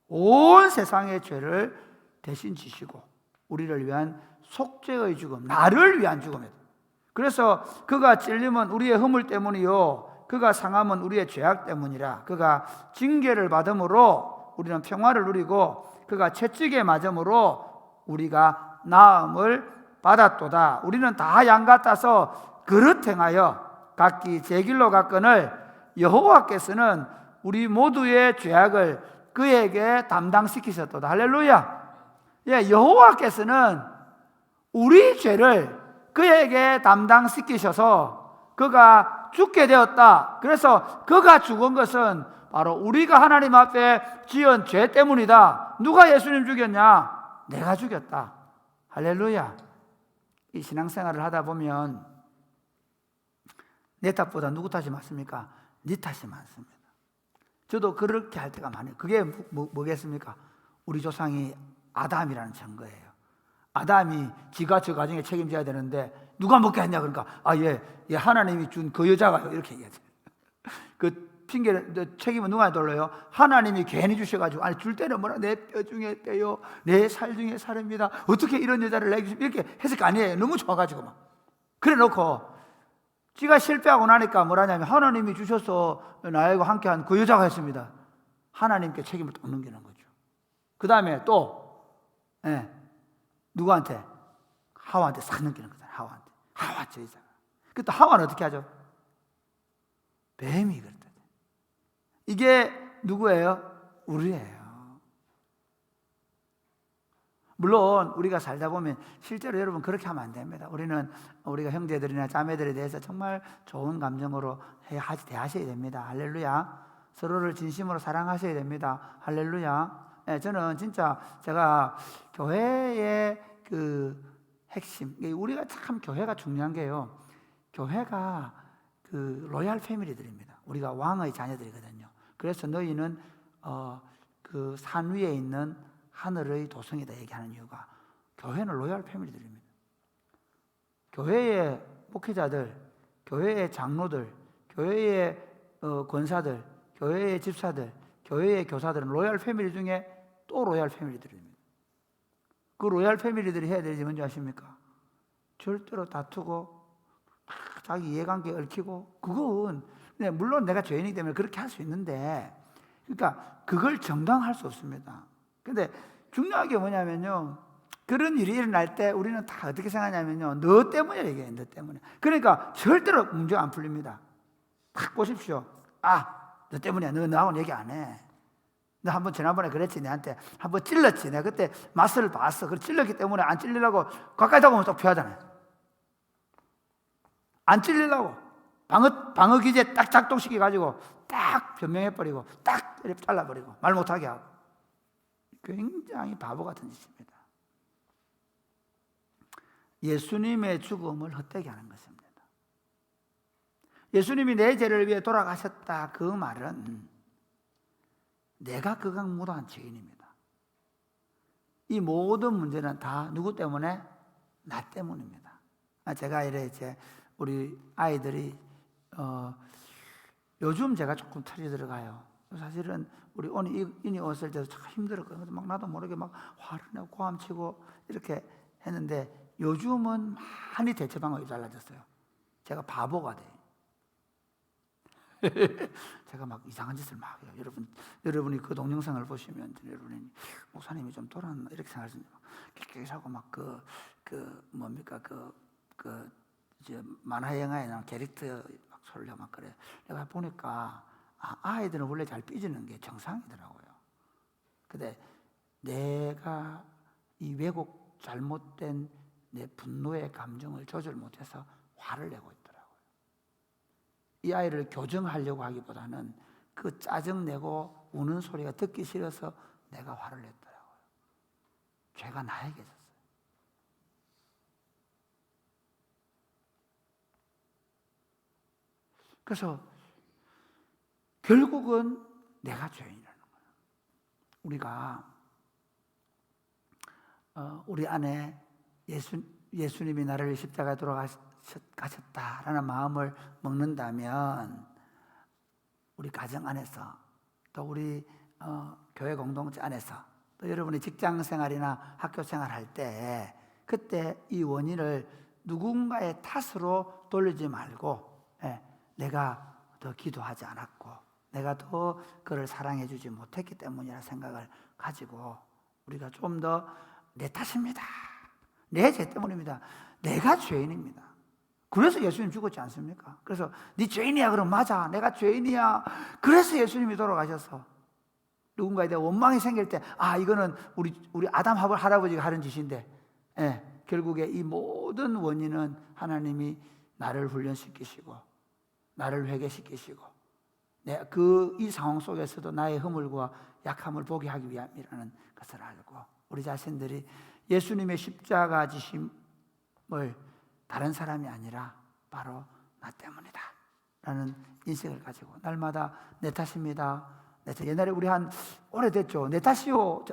[SPEAKER 2] 온 세상의 죄를 대신 지시고 우리를 위한 속죄의 죽음, 나를 위한 죽음이다. 그래서 그가 찔림은 우리의 허물 때문이요, 그가 상함은 우리의 죄악 때문이라. 그가 징계를 받음으로 우리는 평화를 누리고 그가 채찍에 맞음으로 우리가 나음을 받았도다. 우리는 다 양 같아서 그릇 행하여 각기 제 길로 갔거늘 여호와께서는 우리 모두의 죄악을 그에게 담당시키셨도다. 할렐루야. 예, 여호와께서는 우리 죄를 그에게 담당시키셔서 그가 죽게 되었다. 그래서 그가 죽은 것은 바로 우리가 하나님 앞에 지은 죄 때문이다. 누가 예수님 죽였냐? 내가 죽였다. 할렐루야. 이 신앙생활을 하다 보면 내 탓보다 누구 탓이 많습니까? 네 탓이 많습니다. 저도 그렇게 할 때가 많아요. 그게 뭐겠습니까? 우리 조상이 아담이라는 증거예요. 아담이 지가 저 가정에 책임져야 되는데 누가 먹게 했냐 그러니까 얘 하나님이 준 그 여자가요 이렇게 얘기하죠. 그 핑계를 책임은 누가 돌려요? 하나님이 괜히 주셔가지고 아니 줄 때는 뭐라 내 뼈 중에 뼈요 내 살 중에 살입니다. 어떻게 이런 여자를 내게 이렇게 했을 거 아니에요. 너무 좋아가지고 막 그래 놓고 지가 실패하고 나니까 뭐라냐면 하나님이 주셔서 나하고 함께한 그 여자가 했습니다. 하나님께 책임을 또 넘기는 거죠. 그 다음에 또 누구한테? 하와한테 싹 넘기는 거잖아요. 하와한테. 하와 저 여자가. 그 또 하와는 어떻게 하죠? 뱀이 그랬다. 이게 누구예요? 우리예요. 물론 우리가 살다 보면 실제로 여러분 그렇게 하면 안 됩니다. 우리가 형제들이나 자매들에 대해서 정말 좋은 감정으로 대하셔야 됩니다. 할렐루야. 서로를 진심으로 사랑하셔야 됩니다. 할렐루야. 저는 진짜 제가 교회의 그 핵심, 우리가 참 교회가 중요한 게요. 교회가 그 로얄 패밀리들입니다. 우리가 왕의 자녀들이거든요. 그래서 너희는 그 산 위에 있는 하늘의 도성이다 얘기하는 이유가 교회는 로얄 패밀리들입니다. 교회의 목회자들, 교회의 장로들, 교회의 권사들, 교회의 집사들, 교회의 교사들은 로얄 패밀리 중에 또 로얄 패밀리들입니다. 그 로얄 패밀리들이 해야 될 일이 뭔지 아십니까? 절대로 다투고 자기 이해관계 얽히고 그건 물론 내가 죄인이기 때문에 그렇게 할 수 있는데 그러니까 그걸 정당할 수 없습니다. 근데 중요한 게 뭐냐면요, 그런 일이 일어날 때 우리는 다 어떻게 생각하냐면요, 너 때문에 얘기해. 너 때문에. 그러니까 절대로 문제가 안 풀립니다. 딱 보십시오. 너 때문이야. 너 나하고는 얘기 안 해. 너 한번 지난번에 그랬지. 내한테 한번 찔렀지. 내가 그때 맛을 봤어. 그걸 찔렀기 때문에 안 찔리려고 가까이 다가오면 또 피하잖아요. 안 찔리려고 방어 기제 딱 작동시켜가지고 딱 변명해버리고 딱 잘라버리고 말 못하게 하고. 굉장히 바보 같은 짓입니다. 예수님의 죽음을 헛되게 하는 것입니다. 예수님이 내 죄를 위해 돌아가셨다 그 말은 내가 그가 무도한 죄인입니다. 이 모든 문제는 다 누구 때문에? 나 때문입니다. 제가 이제 우리 아이들이 요즘 제가 조금 털이 들어가요. 사실은 우리 이니 왔을 때도 참 힘들었거든요. 막 나도 모르게 막 화를 내고 고함치고 이렇게 했는데 요즘은 많이 대처 방법이 달라졌어요. 제가 바보가 돼요. 제가 막 이상한 짓을 막 해요. 여러분이 그 동영상을 보시면 여러분이 목사님이 좀 돌았나 이렇게 생각하시는데 막 깨끗하고 막 뭡니까 이제 만화 영화에 나온 캐릭터 막 소리를 막 그래. 내가 보니까 아이들은 원래 잘 삐지는 게 정상이더라고요. 근데 내가 이 왜곡 잘못된 내 분노의 감정을 조절 못해서 화를 내고 있더라고요. 이 아이를 교정하려고 하기보다는 그 짜증내고 우는 소리가 듣기 싫어서 내가 화를 냈더라고요. 죄가 나에게 졌어요. 그래서 결국은 내가 죄인이라는 거예요. 우리가 우리 안에 예수님이 나를 십자가에 돌아가셨다라는 마음을 먹는다면 우리 가정 안에서 또 우리 교회 공동체 안에서 또 여러분이 직장 생활이나 학교 생활할 때 그때 이 원인을 누군가의 탓으로 돌리지 말고 내가 더 기도하지 않았고 내가 더 그를 사랑해 주지 못했기 때문이라 생각을 가지고 우리가 좀 더 내 탓입니다. 내 죄 때문입니다. 내가 죄인입니다. 그래서 예수님 죽었지 않습니까? 그래서 네 죄인이야 그럼 맞아 내가 죄인이야. 그래서 예수님이 돌아가셔서 누군가에 대해 원망이 생길 때 이거는 우리 아담 할아버지가 하는 짓인데 결국에 이 모든 원인은 하나님이 나를 훈련시키시고 나를 회개시키시고 이 상황 속에서도 나의 허물과 약함을 보게 하기 위함이라는 것을 알고 우리 자신들이 예수님의 십자가 지심을 다른 사람이 아니라 바로 나 때문이다 라는 인식을 가지고 날마다 내 탓입니다. 옛날에 우리 오래됐죠. 내 탓이요.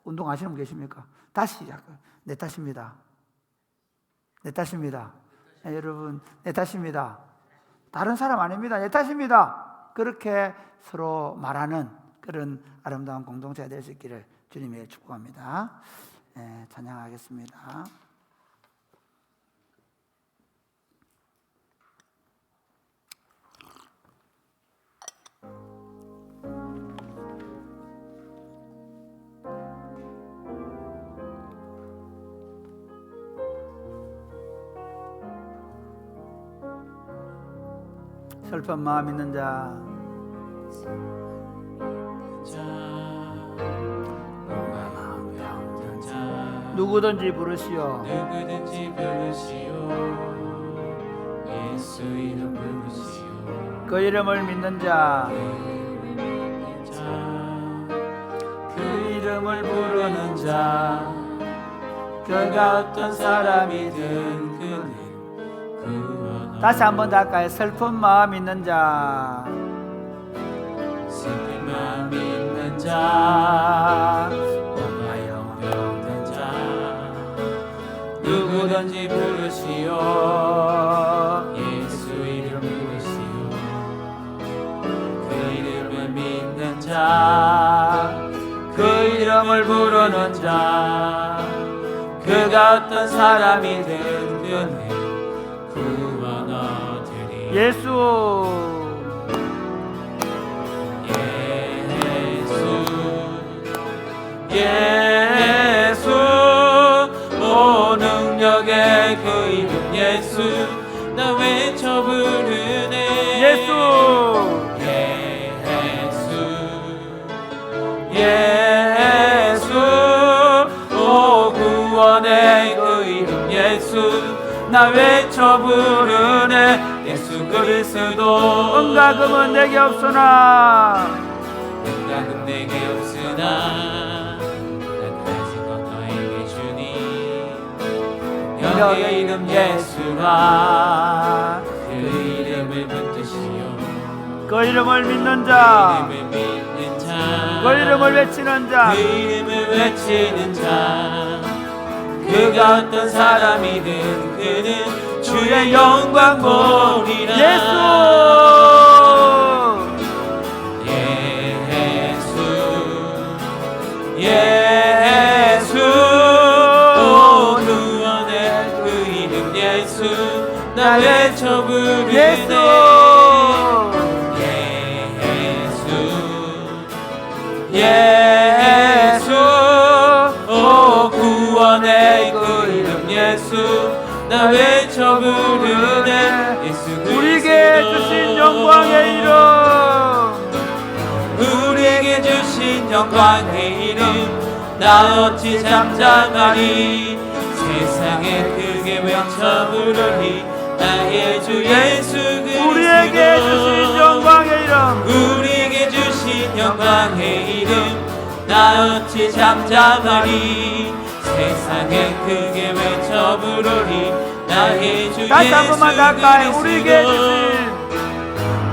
[SPEAKER 2] 운동 아시는 분 계십니까? 다시 내 탓입니다. 내 탓입니다. 여러분 내 탓입니다. 다른 사람 아닙니다. 내 탓입니다. 그렇게 서로 말하는 그런 아름다운 공동체가 될 수 있기를 주님의 축복합니다. 찬양하겠습니다. 슬픈 마음 있는 자 누구든지 부르시오
[SPEAKER 1] 예수 이름 부르시오
[SPEAKER 2] 그 이름을 믿는 자
[SPEAKER 1] 그 이름을 부르는 자 그가 어떤 사람이든 그는 그와
[SPEAKER 2] 다시 한번 더 할까요? 슬픈 마음 있는 자
[SPEAKER 1] 슬픈 마음 있는 자 몸과 영 병든 자 누구든지 부르시오 예수 이름 부르시오 그 이름을 믿는 자 그 이름을 부르는 자 그가 어떤 사람이든 그는 구원하리니
[SPEAKER 2] 예수
[SPEAKER 1] 예수 오 능력의 그 이름 예수 나 외쳐 부르네
[SPEAKER 2] 예수
[SPEAKER 1] 예수 오 구원의 그 이름 예수 나 외쳐 부르네 예수 그리스도
[SPEAKER 2] 은가금은 내게 없으나
[SPEAKER 1] 은가금 내게 없으나 난 가진 것 너에게 주니 너의 이름 예수라 그 이름을 붙드시오
[SPEAKER 2] 그 이름을 믿는 자
[SPEAKER 1] 그 이름을 믿는 자
[SPEAKER 2] 그 이름을 외치는 자
[SPEAKER 1] 그 이름을 외치는 자 그가 어떤 사람이든 그는 주의 영광 보리라
[SPEAKER 2] 예수
[SPEAKER 1] 예수 오 구원의 그 이름 예수 나 외쳐 부르네
[SPEAKER 2] 예수
[SPEAKER 1] 예수 오 구원의 그 이름 예수 나 외쳐 부르네 예수
[SPEAKER 2] 우리에게 주신 영광의 이름
[SPEAKER 1] 우리에게 주신 영광의 이름 나 어찌 잠잠하리 세상에 크게 외쳐 부르리 나의 주 예수 그리스도
[SPEAKER 2] 우리에게 주신 영광의 이름
[SPEAKER 1] 우리에게 주신 영광의 이름 나 어찌 잠잠하리 세상에 크게 외쳐 부르리 나의 주
[SPEAKER 2] 다시 한
[SPEAKER 1] 예수
[SPEAKER 2] 번만 더 할까요?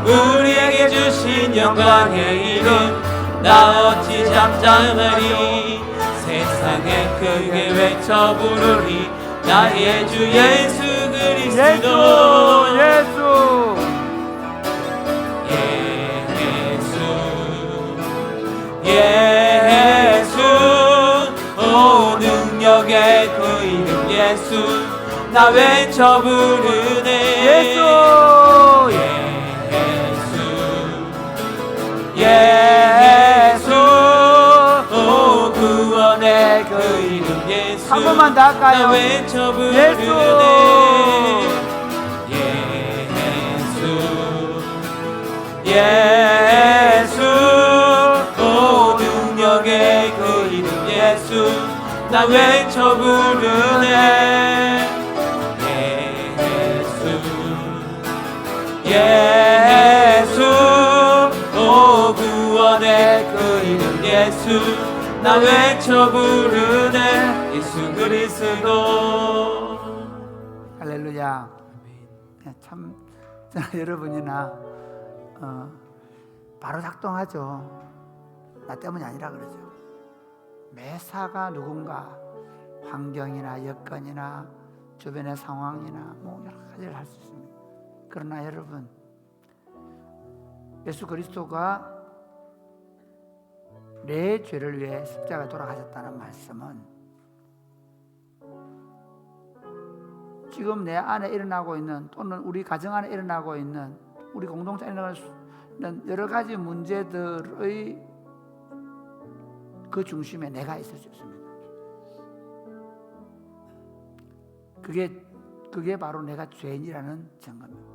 [SPEAKER 1] 우리에게 주신 영광의 이름 나 어찌 잠잠하리 세상에 크게 외쳐 부르리 나의 주 예수 그리스도 예수 오 능력의 그 이름 예수 나 외쳐 부르네 예수 오 구원의 그 이름 예수
[SPEAKER 2] 한 번만 더 할까요?
[SPEAKER 1] 나 외쳐 부르네 예수 오 능력의 그 이름 예수 나 외쳐 부르네 예수 오 구원의 그 이름 예수 나 외쳐 부르네 예수 그리스도
[SPEAKER 2] 할렐루야. 참 여러분이나 바로 작동하죠. 나 때문이 아니라 그러죠. 매사가 누군가 환경이나 여건이나 주변의 상황이나 뭐 여러 가지를 할 수 있습니다. 그러나 여러분, 예수 그리스도가 내 죄를 위해 십자가에 돌아가셨다는 말씀은 지금 내 안에 일어나고 있는 또는 우리 가정 안에 일어나고 있는 우리 공동체에 일어나는 여러 가지 문제들의 그 중심에 내가 있을 수 있습니다. 그게 바로 내가 죄인이라는 증거입니다.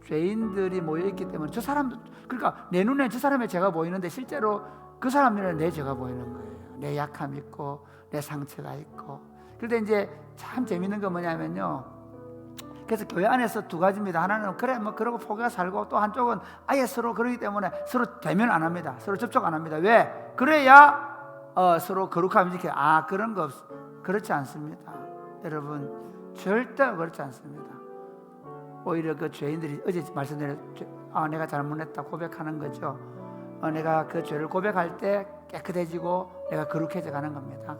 [SPEAKER 2] 죄인들이 모여있기 때문에 저 사람도, 그러니까 내 눈에 저 사람의 죄가 보이는데 실제로 그 사람 눈에 내 죄가 보이는 거예요. 내 약함이 있고 내 상처가 있고. 그런데 이제 참 재밌는 건 뭐냐면요, 그래서 교회 안에서 두 가지입니다. 하나는 그래 뭐 그러고 포기가 살고, 또 한쪽은 아예 서로 그러기 때문에 서로 대면 안 합니다. 서로 접촉 안 합니다. 왜? 그래야 서로 거룩함이 지켜. 그런 거 그렇지 않습니다. 여러분 절대 그렇지 않습니다. 오히려 그 죄인들이 어제 말씀드린 내가 잘못했다 고백하는 거죠. 내가 그 죄를 고백할 때 깨끗해지고 내가 거룩해져 가는 겁니다.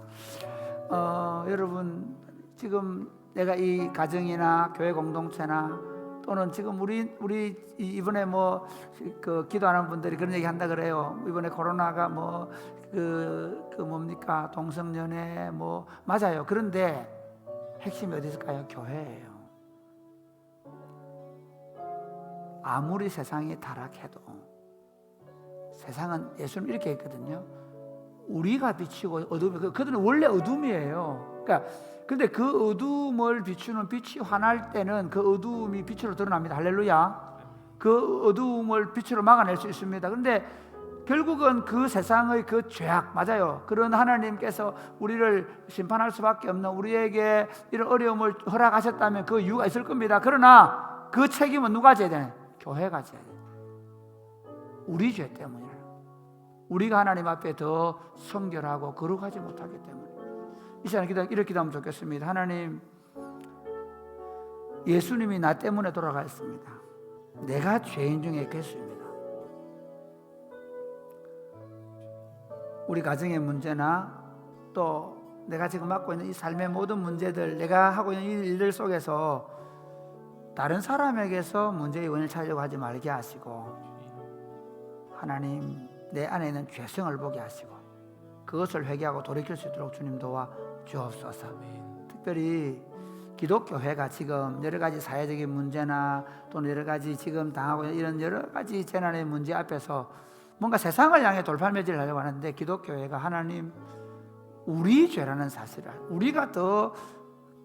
[SPEAKER 2] 여러분 지금 내가 이 가정이나 교회 공동체나 또는 지금 우리 이번에 뭐 그 기도하는 분들이 그런 얘기 한다 그래요. 이번에 코로나가 뭐 뭡니까 동성연애 뭐 맞아요. 그런데 핵심이 어디 있을까요? 교회예요. 아무리 세상이 타락해도 세상은 예수님 이렇게 했거든요. 우리가 비치고 어둠이, 그들은 원래 어둠이에요. 그러니까 근데 그 어둠을 비추는 빛이 환할 때는 그 어둠이 빛으로 드러납니다. 할렐루야. 그 어둠을 빛으로 막아낼 수 있습니다. 그런데 결국은 그 세상의 그 죄악, 맞아요. 그런 하나님께서 우리를 심판할 수밖에 없는 우리에게 이런 어려움을 허락하셨다면 그 이유가 있을 겁니다. 그러나 그 책임은 누가 져야 되나요? 교회가 져야 돼요. 우리 죄 때문이에요. 우리가 하나님 앞에 더 성결하고 거룩하지 못하기 때문에. 이 시간에 이렇게 기도하면 좋겠습니다. 하나님, 예수님이 나 때문에 돌아가셨습니다. 내가 죄인 중에 괴수입니다. 우리 가정의 문제나 또 내가 지금 맡고 있는 이 삶의 모든 문제들, 내가 하고 있는 이 일들 속에서 다른 사람에게서 문제의 원인을 찾으려고 하지 말게 하시고, 하나님 내 안에 있는 죄성을 보게 하시고 그것을 회개하고 돌이킬 수 있도록 주님 도와 주옵소서. 특별히 기독교회가 지금 여러 가지 사회적인 문제나 또는 여러 가지 지금 당하고 있는 이런 여러 가지 재난의 문제 앞에서 뭔가 세상을 향해 돌팔매질을 하려고 하는데, 기독교회가 하나님 우리 죄라는 사실을, 우리가 더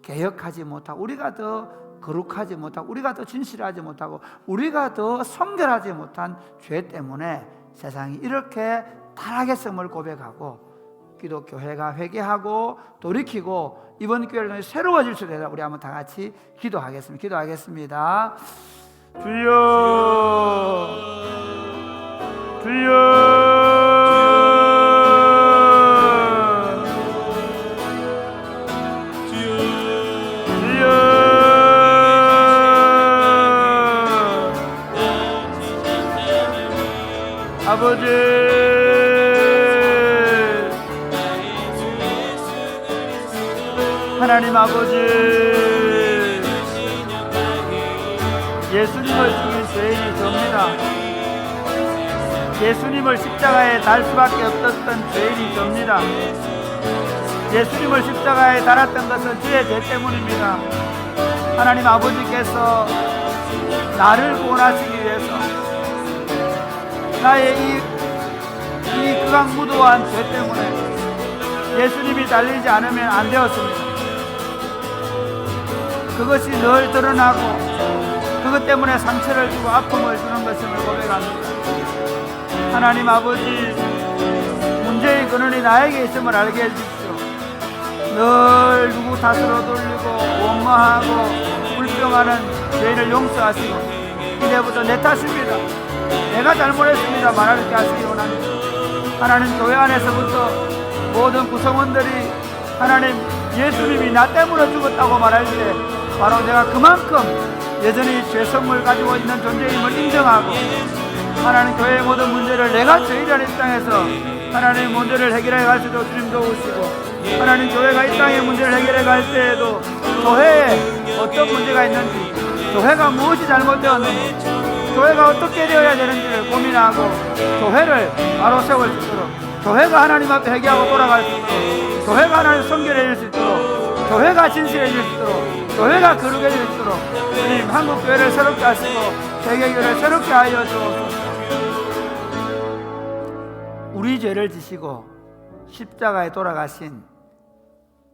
[SPEAKER 2] 개혁하지 못하고 우리가 더 거룩하지 못하고 우리가 더 진실하지 못하고 우리가 더 성결하지 못한 죄 때문에 세상이 이렇게 타락했음을 고백하고 기독교회가 회개하고 돌이키고 이번 기회를 통해 새로워질 수 있도록 우리 한번 다 같이 기도하겠습니다. 기도하겠습니다. 주여, 주여, 아버지, 하나님 아버지, 예수님을 죽인 죄인이 접니다. 예수님을 십자가에 달 수밖에 없었던 죄인이 접니다. 예수님을 십자가에 달았던 것은 주의 죄 때문입니다. 하나님 아버지께서 나를 구원하시기 위해서 나의 이 극악무도한 죄 때문에 예수님이 달리지 않으면 안 되었습니다. 그것이 늘 드러나고 그것 때문에 상처를 주고 아픔을 주는 것임을 고백합니다. 하나님 아버지, 문제의 근원이 나에게 있음을 알게 해주십시오. 늘 누구 탓으로 돌리고 원망하고 불평하는 죄인을 용서하시고 이제부터 내 탓입니다, 내가 잘못했습니다 말하게 하시기 원합니다. 하나님, 교회 안에서부터 모든 구성원들이 하나님 예수님이 나 때문에 죽었다고 말할 때 바로 내가 그만큼 여전히 죄성을 가지고 있는 존재임을 인정하고 하나님 교회의 모든 문제를 내가 죄인이라는 입장에서 하나님 문제를 해결해 갈 수도 주님 도우시고 하나님 교회가 이 땅의 문제를 해결해 갈 때에도 교회에 어떤 문제가 있는지, 교회가 무엇이 잘못되었는지, 교회가 어떻게 되어야 되는지를 고민하고 교회를 바로 세울 수 있도록, 교회가 하나님 앞에 회개하고 돌아갈 수 있도록, 교회가 하나님 성결해질 수 있도록, 교회가 진실해질 수 있도록, 교회가 거룩해질 수 있도록 주님 한국 교회를 새롭게 하시고 세계 교회를 새롭게 하여 주옵소서. 우리 죄를 지시고 십자가에 돌아가신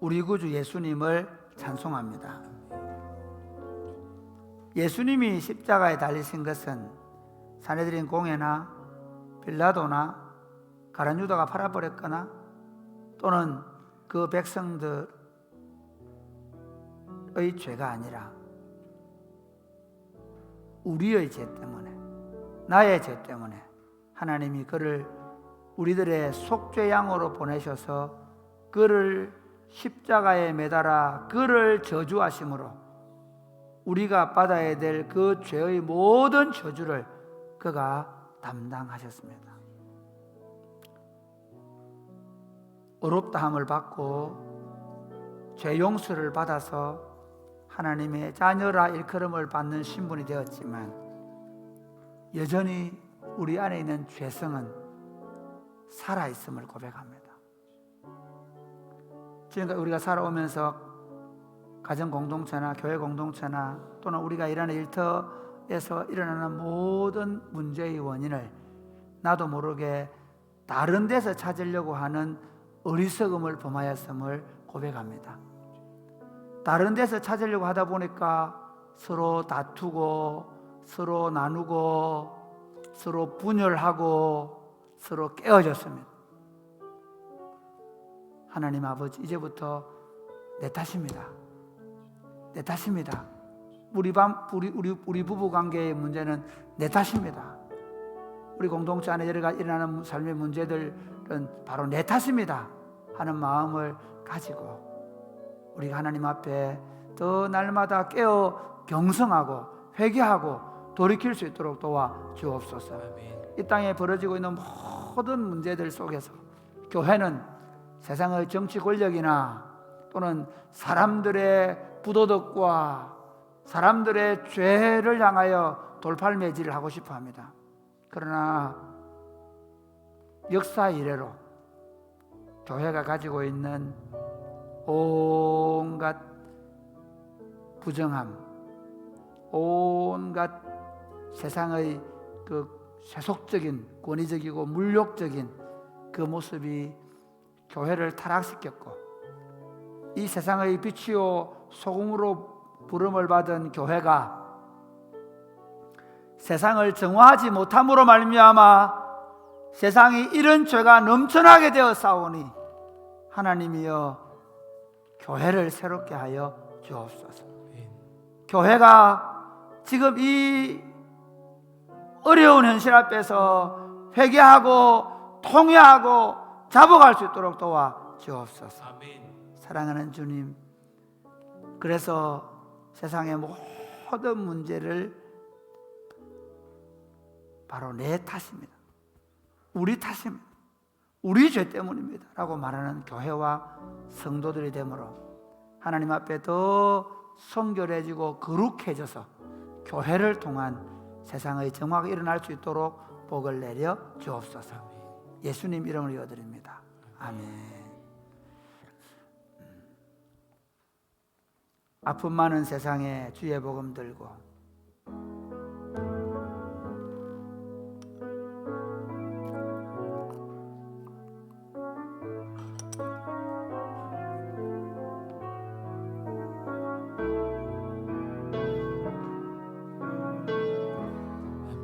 [SPEAKER 2] 우리 구주 예수님을 찬송합니다. 예수님이 십자가에 달리신 것은 사내들인 공회나 빌라도나 가룟 유다가 팔아버렸거나 또는 그 백성들의 죄가 아니라 우리의 죄 때문에, 나의 죄 때문에 하나님이 그를 우리들의 속죄양으로 보내셔서 그를 십자가에 매달아 그를 저주하심으로 우리가 받아야 될 그 죄의 모든 저주를 그가 담당하셨습니다. 어렵다함을 받고 죄 용서를 받아서 하나님의 자녀라 일컬음을 받는 신분이 되었지만 여전히 우리 안에 있는 죄성은 살아있음을 고백합니다. 지금까지 우리가 살아오면서 가정 공동체나 교회 공동체나 또는 우리가 일하는 일터에서 일어나는 모든 문제의 원인을 나도 모르게 다른 데서 찾으려고 하는 어리석음을 범하였음을 고백합니다. 다른 데서 찾으려고 하다 보니까 서로 다투고 서로 나누고 서로 분열하고 서로 깨어졌습니다. 하나님 아버지, 이제부터 내 탓입니다. 내 탓입니다. 우리 부부 관계의 문제는 내 탓입니다. 우리 공동체 안에 일어나는 삶의 문제들은 바로 내 탓입니다 하는 마음을 가지고 우리가 하나님 앞에 더 날마다 깨어 경성하고 회개하고 돌이킬 수 있도록 도와 주옵소서. 이 땅에 벌어지고 있는 모든 문제들 속에서 교회는 세상의 정치 권력이나 또는 사람들의 부도덕과 사람들의 죄를 향하여 돌팔매질을 하고 싶어 합니다. 그러나 역사 이래로 교회가 가지고 있는 온갖 부정함, 온갖 세상의 그 세속적인 권위적이고 물욕적인 그 모습이 교회를 타락시켰고 이 세상의 빛이요 소금으로 부름을 받은 교회가 세상을 정화하지 못함으로 말미암아 세상이 이런 죄가 넘쳐나게 되어 싸우니 하나님이여 교회를 새롭게 하여 주옵소서. 교회가 지금 이 어려운 현실 앞에서 회개하고 통회하고 잡아갈 수 있도록 도와 주옵소서. 사랑하는 주님, 그래서 세상의 모든 문제를 바로 내 탓입니다, 우리 탓입니다, 우리 죄 때문입니다 라고 말하는 교회와 성도들이 되므로 하나님 앞에 더 성결해지고 거룩해져서 교회를 통한 세상의 정화가 일어날 수 있도록 복을 내려 주옵소서. 예수님 이름으로 기도드립니다. 아멘. 아픔 많은 세상에 주의 복음 들고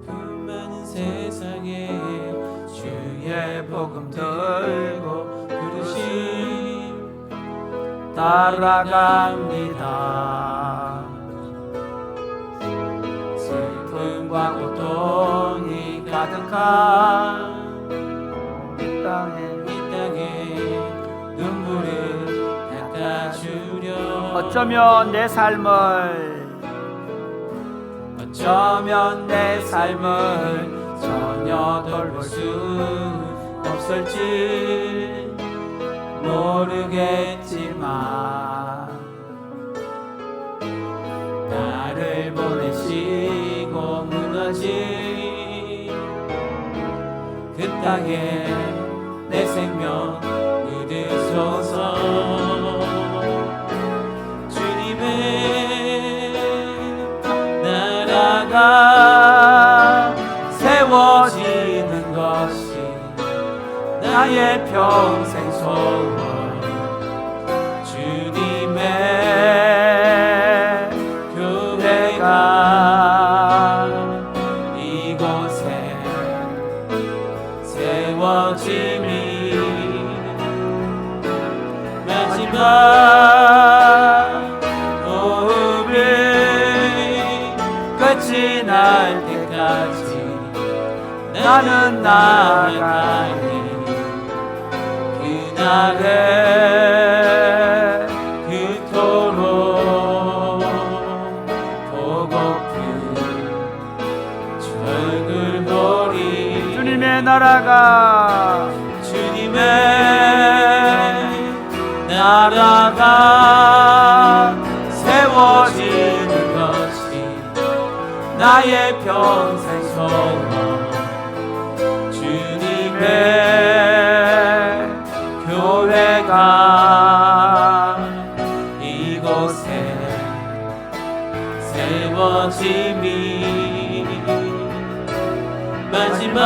[SPEAKER 1] 아픔 많은 세상에 주의 복음 들고 부르심
[SPEAKER 2] 따라갑니다.
[SPEAKER 1] 슬픔과 고통이 가득한
[SPEAKER 2] 이 땅에
[SPEAKER 1] 눈물을 닦아주려
[SPEAKER 2] 어쩌면 내 삶을
[SPEAKER 1] 전혀 돌볼 수 없을지 모르겠지만 나를 보내시고 무너진 그 땅에 내 생명 묻으소서. 주님의 나라가 세워지는 것이 나의 평생 소원. 주님의 교회가 이곳에 세워짐이 마지막 호흡이 끝이 날 때까지 나는 나아가니 그날에 그토록 보고픈 주 얼굴 보리.
[SPEAKER 2] 주님의 나라가
[SPEAKER 1] 세워지는 것이 나의 평생 소원. 주님의 교회가 이곳에 세워짐이 마지막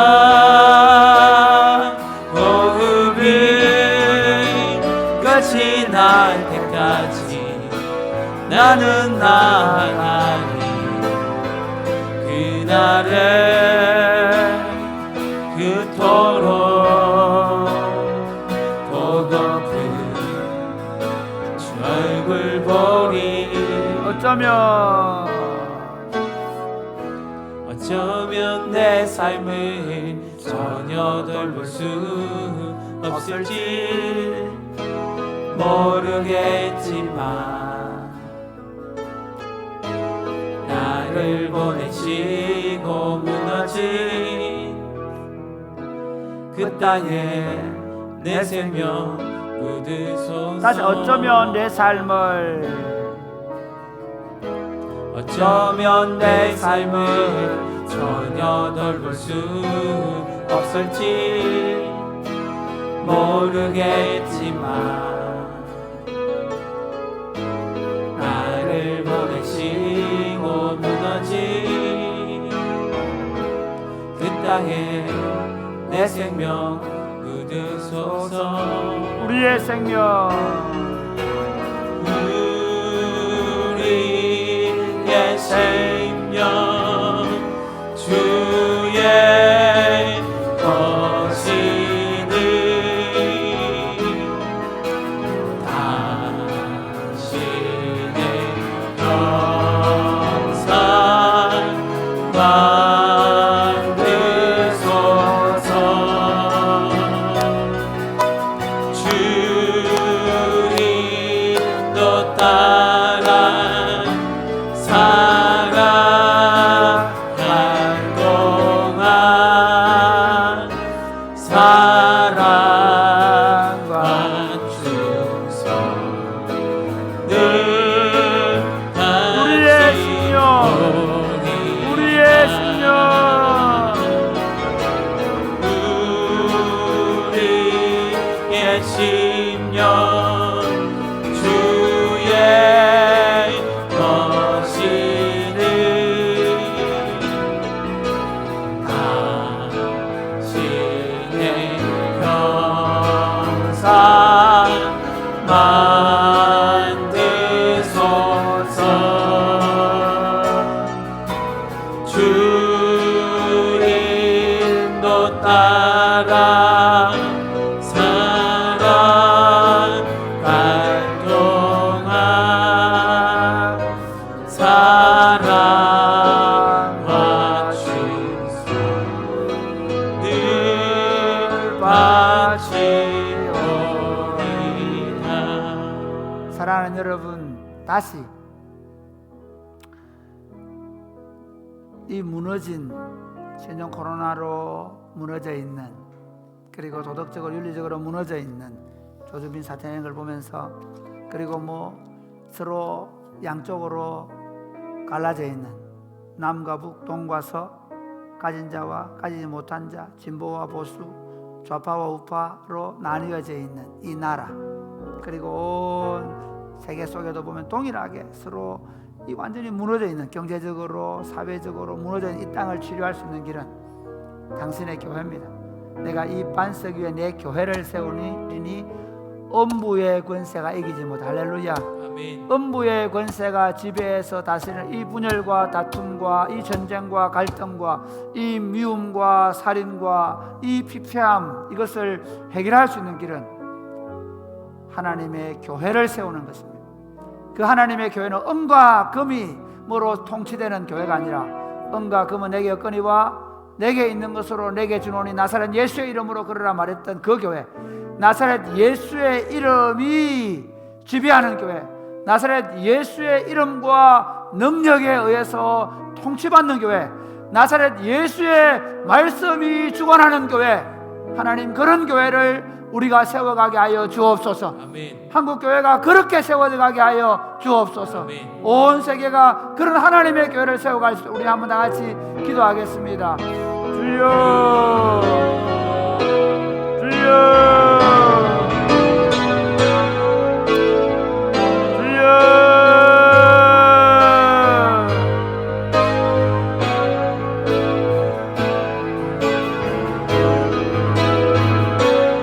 [SPEAKER 1] 호흡이 끝이 날 때까지 나는 나아가니 그날에 그토록 보고픈 주 얼굴 보리. 어쩌면 내 삶을 전혀 돌볼 수 없을지 모르겠지만 나를 보내시고 무너진 그 땅에 내 생명 묻으소서.
[SPEAKER 2] 다시 어쩌면 내 삶을
[SPEAKER 1] 전혀 돌볼 수 없을지 모르겠지만 나를 보내시고 무너진 그 땅에 내 생명 묻으소서.
[SPEAKER 2] 우리의 생명
[SPEAKER 1] 우리의 생명 주의 것이니 당신의 영상 만드소서. 주님도 따라 살아갈 동안 사랑과 충성 늘
[SPEAKER 2] 우리의
[SPEAKER 1] 같이
[SPEAKER 2] 생명
[SPEAKER 1] 보내 10년 주의 것이니 당신의 평상 만드소서. 주 인도 따라 살아갈 동안 사랑과 충성 늘 바치오리다.
[SPEAKER 2] 사랑하는 여러분, 다시 이 무너진 신종 코로나로 무너져 있는, 그리고 도덕적으로 윤리적으로 무너져 있는 조주빈 사태행을 걸 보면서, 그리고 서로 양쪽으로 갈라져 있는 남과 북, 동과 서, 가진 자와 가지지 못한 자, 진보와 보수, 좌파와 우파로 나뉘어져 있는 이 나라, 그리고 온 세계 속에도 보면 동일하게 서로 이 완전히 무너져 있는, 경제적으로 사회적으로 무너져 있는 이 땅을 치료할 수 있는 길은 당신의 교회입니다. 내가 이 반석 위에 내 교회를 세우니 음부의 권세가 이기지 못해. 할렐루야.
[SPEAKER 1] 아멘.
[SPEAKER 2] 음부의 권세가 지배해서 다스리는 이 분열과 다툼과 이 전쟁과 갈등과 이 미움과 살인과 이 피폐함, 이것을 해결할 수 있는 길은 하나님의 교회를 세우는 것입니다. 그 하나님의 교회는 은과 금이 뭐로 통치되는 교회가 아니라, 은과 금은 내게 없거니와 내게 있는 것으로 내게 주노니 나사렛 예수의 이름으로 걸으라 말했던 그 교회, 나사렛 예수의 이름이 지배하는 교회, 나사렛 예수의 이름과 능력에 의해서 통치받는 교회, 나사렛 예수의 말씀이 주관하는 교회, 하나님 그런 교회를 우리가 세워가게 하여 주옵소서.
[SPEAKER 1] 아멘.
[SPEAKER 2] 한국 교회가 그렇게 세워가게 하여 주옵소서.
[SPEAKER 1] 아멘.
[SPEAKER 2] 온 세계가 그런 하나님의 교회를 세워갈 수 있도록 우리 한번 다 같이 기도하겠습니다. 주여, 주여, 주여.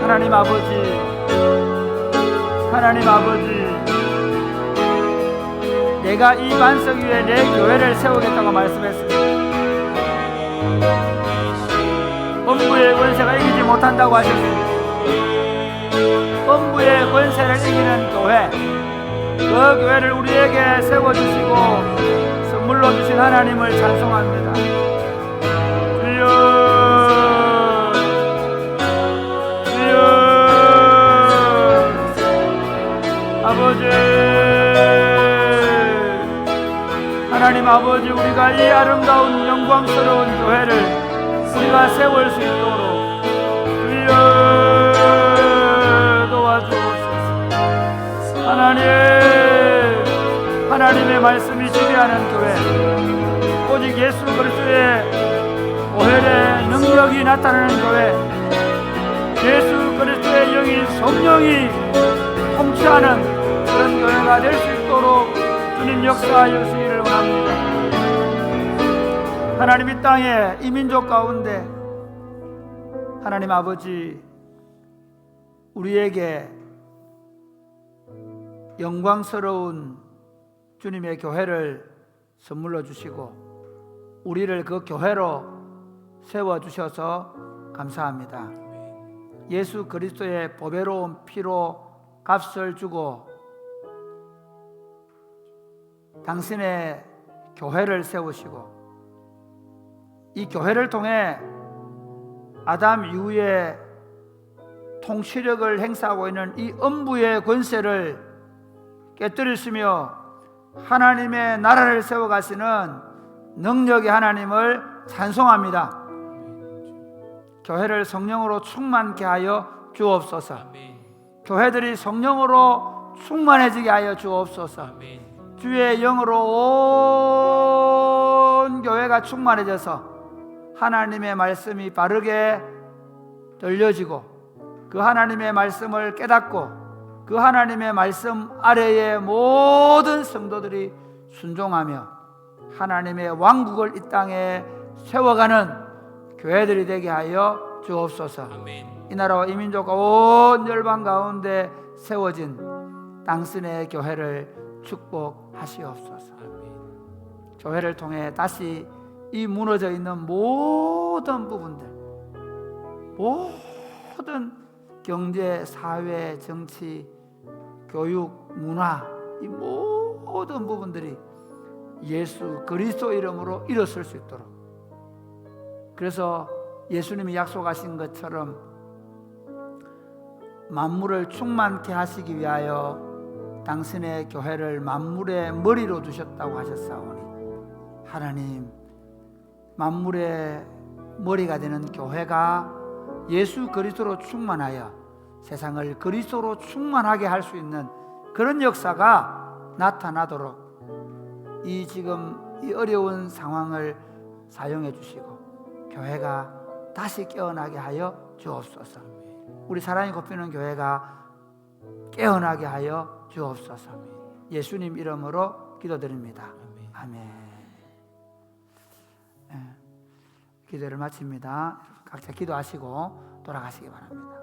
[SPEAKER 2] 하나님 아버지, 하나님 아버지, 내가 이 반석 위에 내 교회를 세우겠다고 말씀했습니다. 음부의 권세가 이기지 못한다고 하셨습니다. 음부의 권세를 이기는 교회, 그 교회를 우리에게 세워주시고 선물로 주신 하나님을 찬송합니다. 주여, 아버지, 하나님 아버지, 우리가 이 아름다운 영광스러운 교회를 우리가 세울 수 있도록 주여 도와주옵소서. 하나님의 말씀이 지배하는 교회, 오직 예수 그리스도의 보혈의 능력이 나타나는 교회, 예수 그리스도의 영이 성령이 통치하는 그런 교회가 될 수 있도록 주님 역사하여 주시기를 원합니다. 하나님 이 땅에 이 민족 가운데 하나님 아버지, 우리에게 영광스러운 주님의 교회를 선물로 주시고 우리를 그 교회로 세워주셔서 감사합니다. 예수 그리스도의 보배로운 피로 값을 주고 당신의 교회를 세우시고 이 교회를 통해 아담 이후에 통치력을 행사하고 있는 이 음부의 권세를 깨뜨리시며 하나님의 나라를 세워가시는 능력의 하나님을 찬송합니다. 교회를 성령으로 충만케 하여 주옵소서.
[SPEAKER 1] 아멘.
[SPEAKER 2] 교회들이 성령으로 충만해지게 하여 주옵소서.
[SPEAKER 1] 아멘.
[SPEAKER 2] 주의 영으로 온 교회가 충만해져서 하나님의 말씀이 바르게 들려지고 그 하나님의 말씀을 깨닫고 그 하나님의 말씀 아래에 모든 성도들이 순종하며 하나님의 왕국을 이 땅에 세워가는 교회들이 되게 하여 주옵소서.
[SPEAKER 1] 아멘.
[SPEAKER 2] 이 나라와 이 민족과 온 열방 가운데 세워진 당신의 교회를 축복하시옵소서. 교회를 통해 다시 이 무너져 있는 모든 부분들, 모든 경제, 사회, 정치, 교육, 문화, 이 모든 부분들이 예수 그리스도 이름으로 일어설 수 있도록, 그래서 예수님이 약속하신 것처럼 만물을 충만케 하시기 위하여 당신의 교회를 만물의 머리로 두셨다고 하셨사오니 하나님, 만물의 머리가 되는 교회가 예수 그리스도로 충만하여 세상을 그리스도로 충만하게 할 수 있는 그런 역사가 나타나도록 이 지금 이 어려운 상황을 사용해 주시고 교회가 다시 깨어나게 하여 주옵소서. 우리 사랑이 곱히는 교회가 깨어나게 하여 주옵소서. 예수님 이름으로 기도드립니다. 아멘. 기도를 마칩니다. 각자 기도하시고 돌아가시기 바랍니다.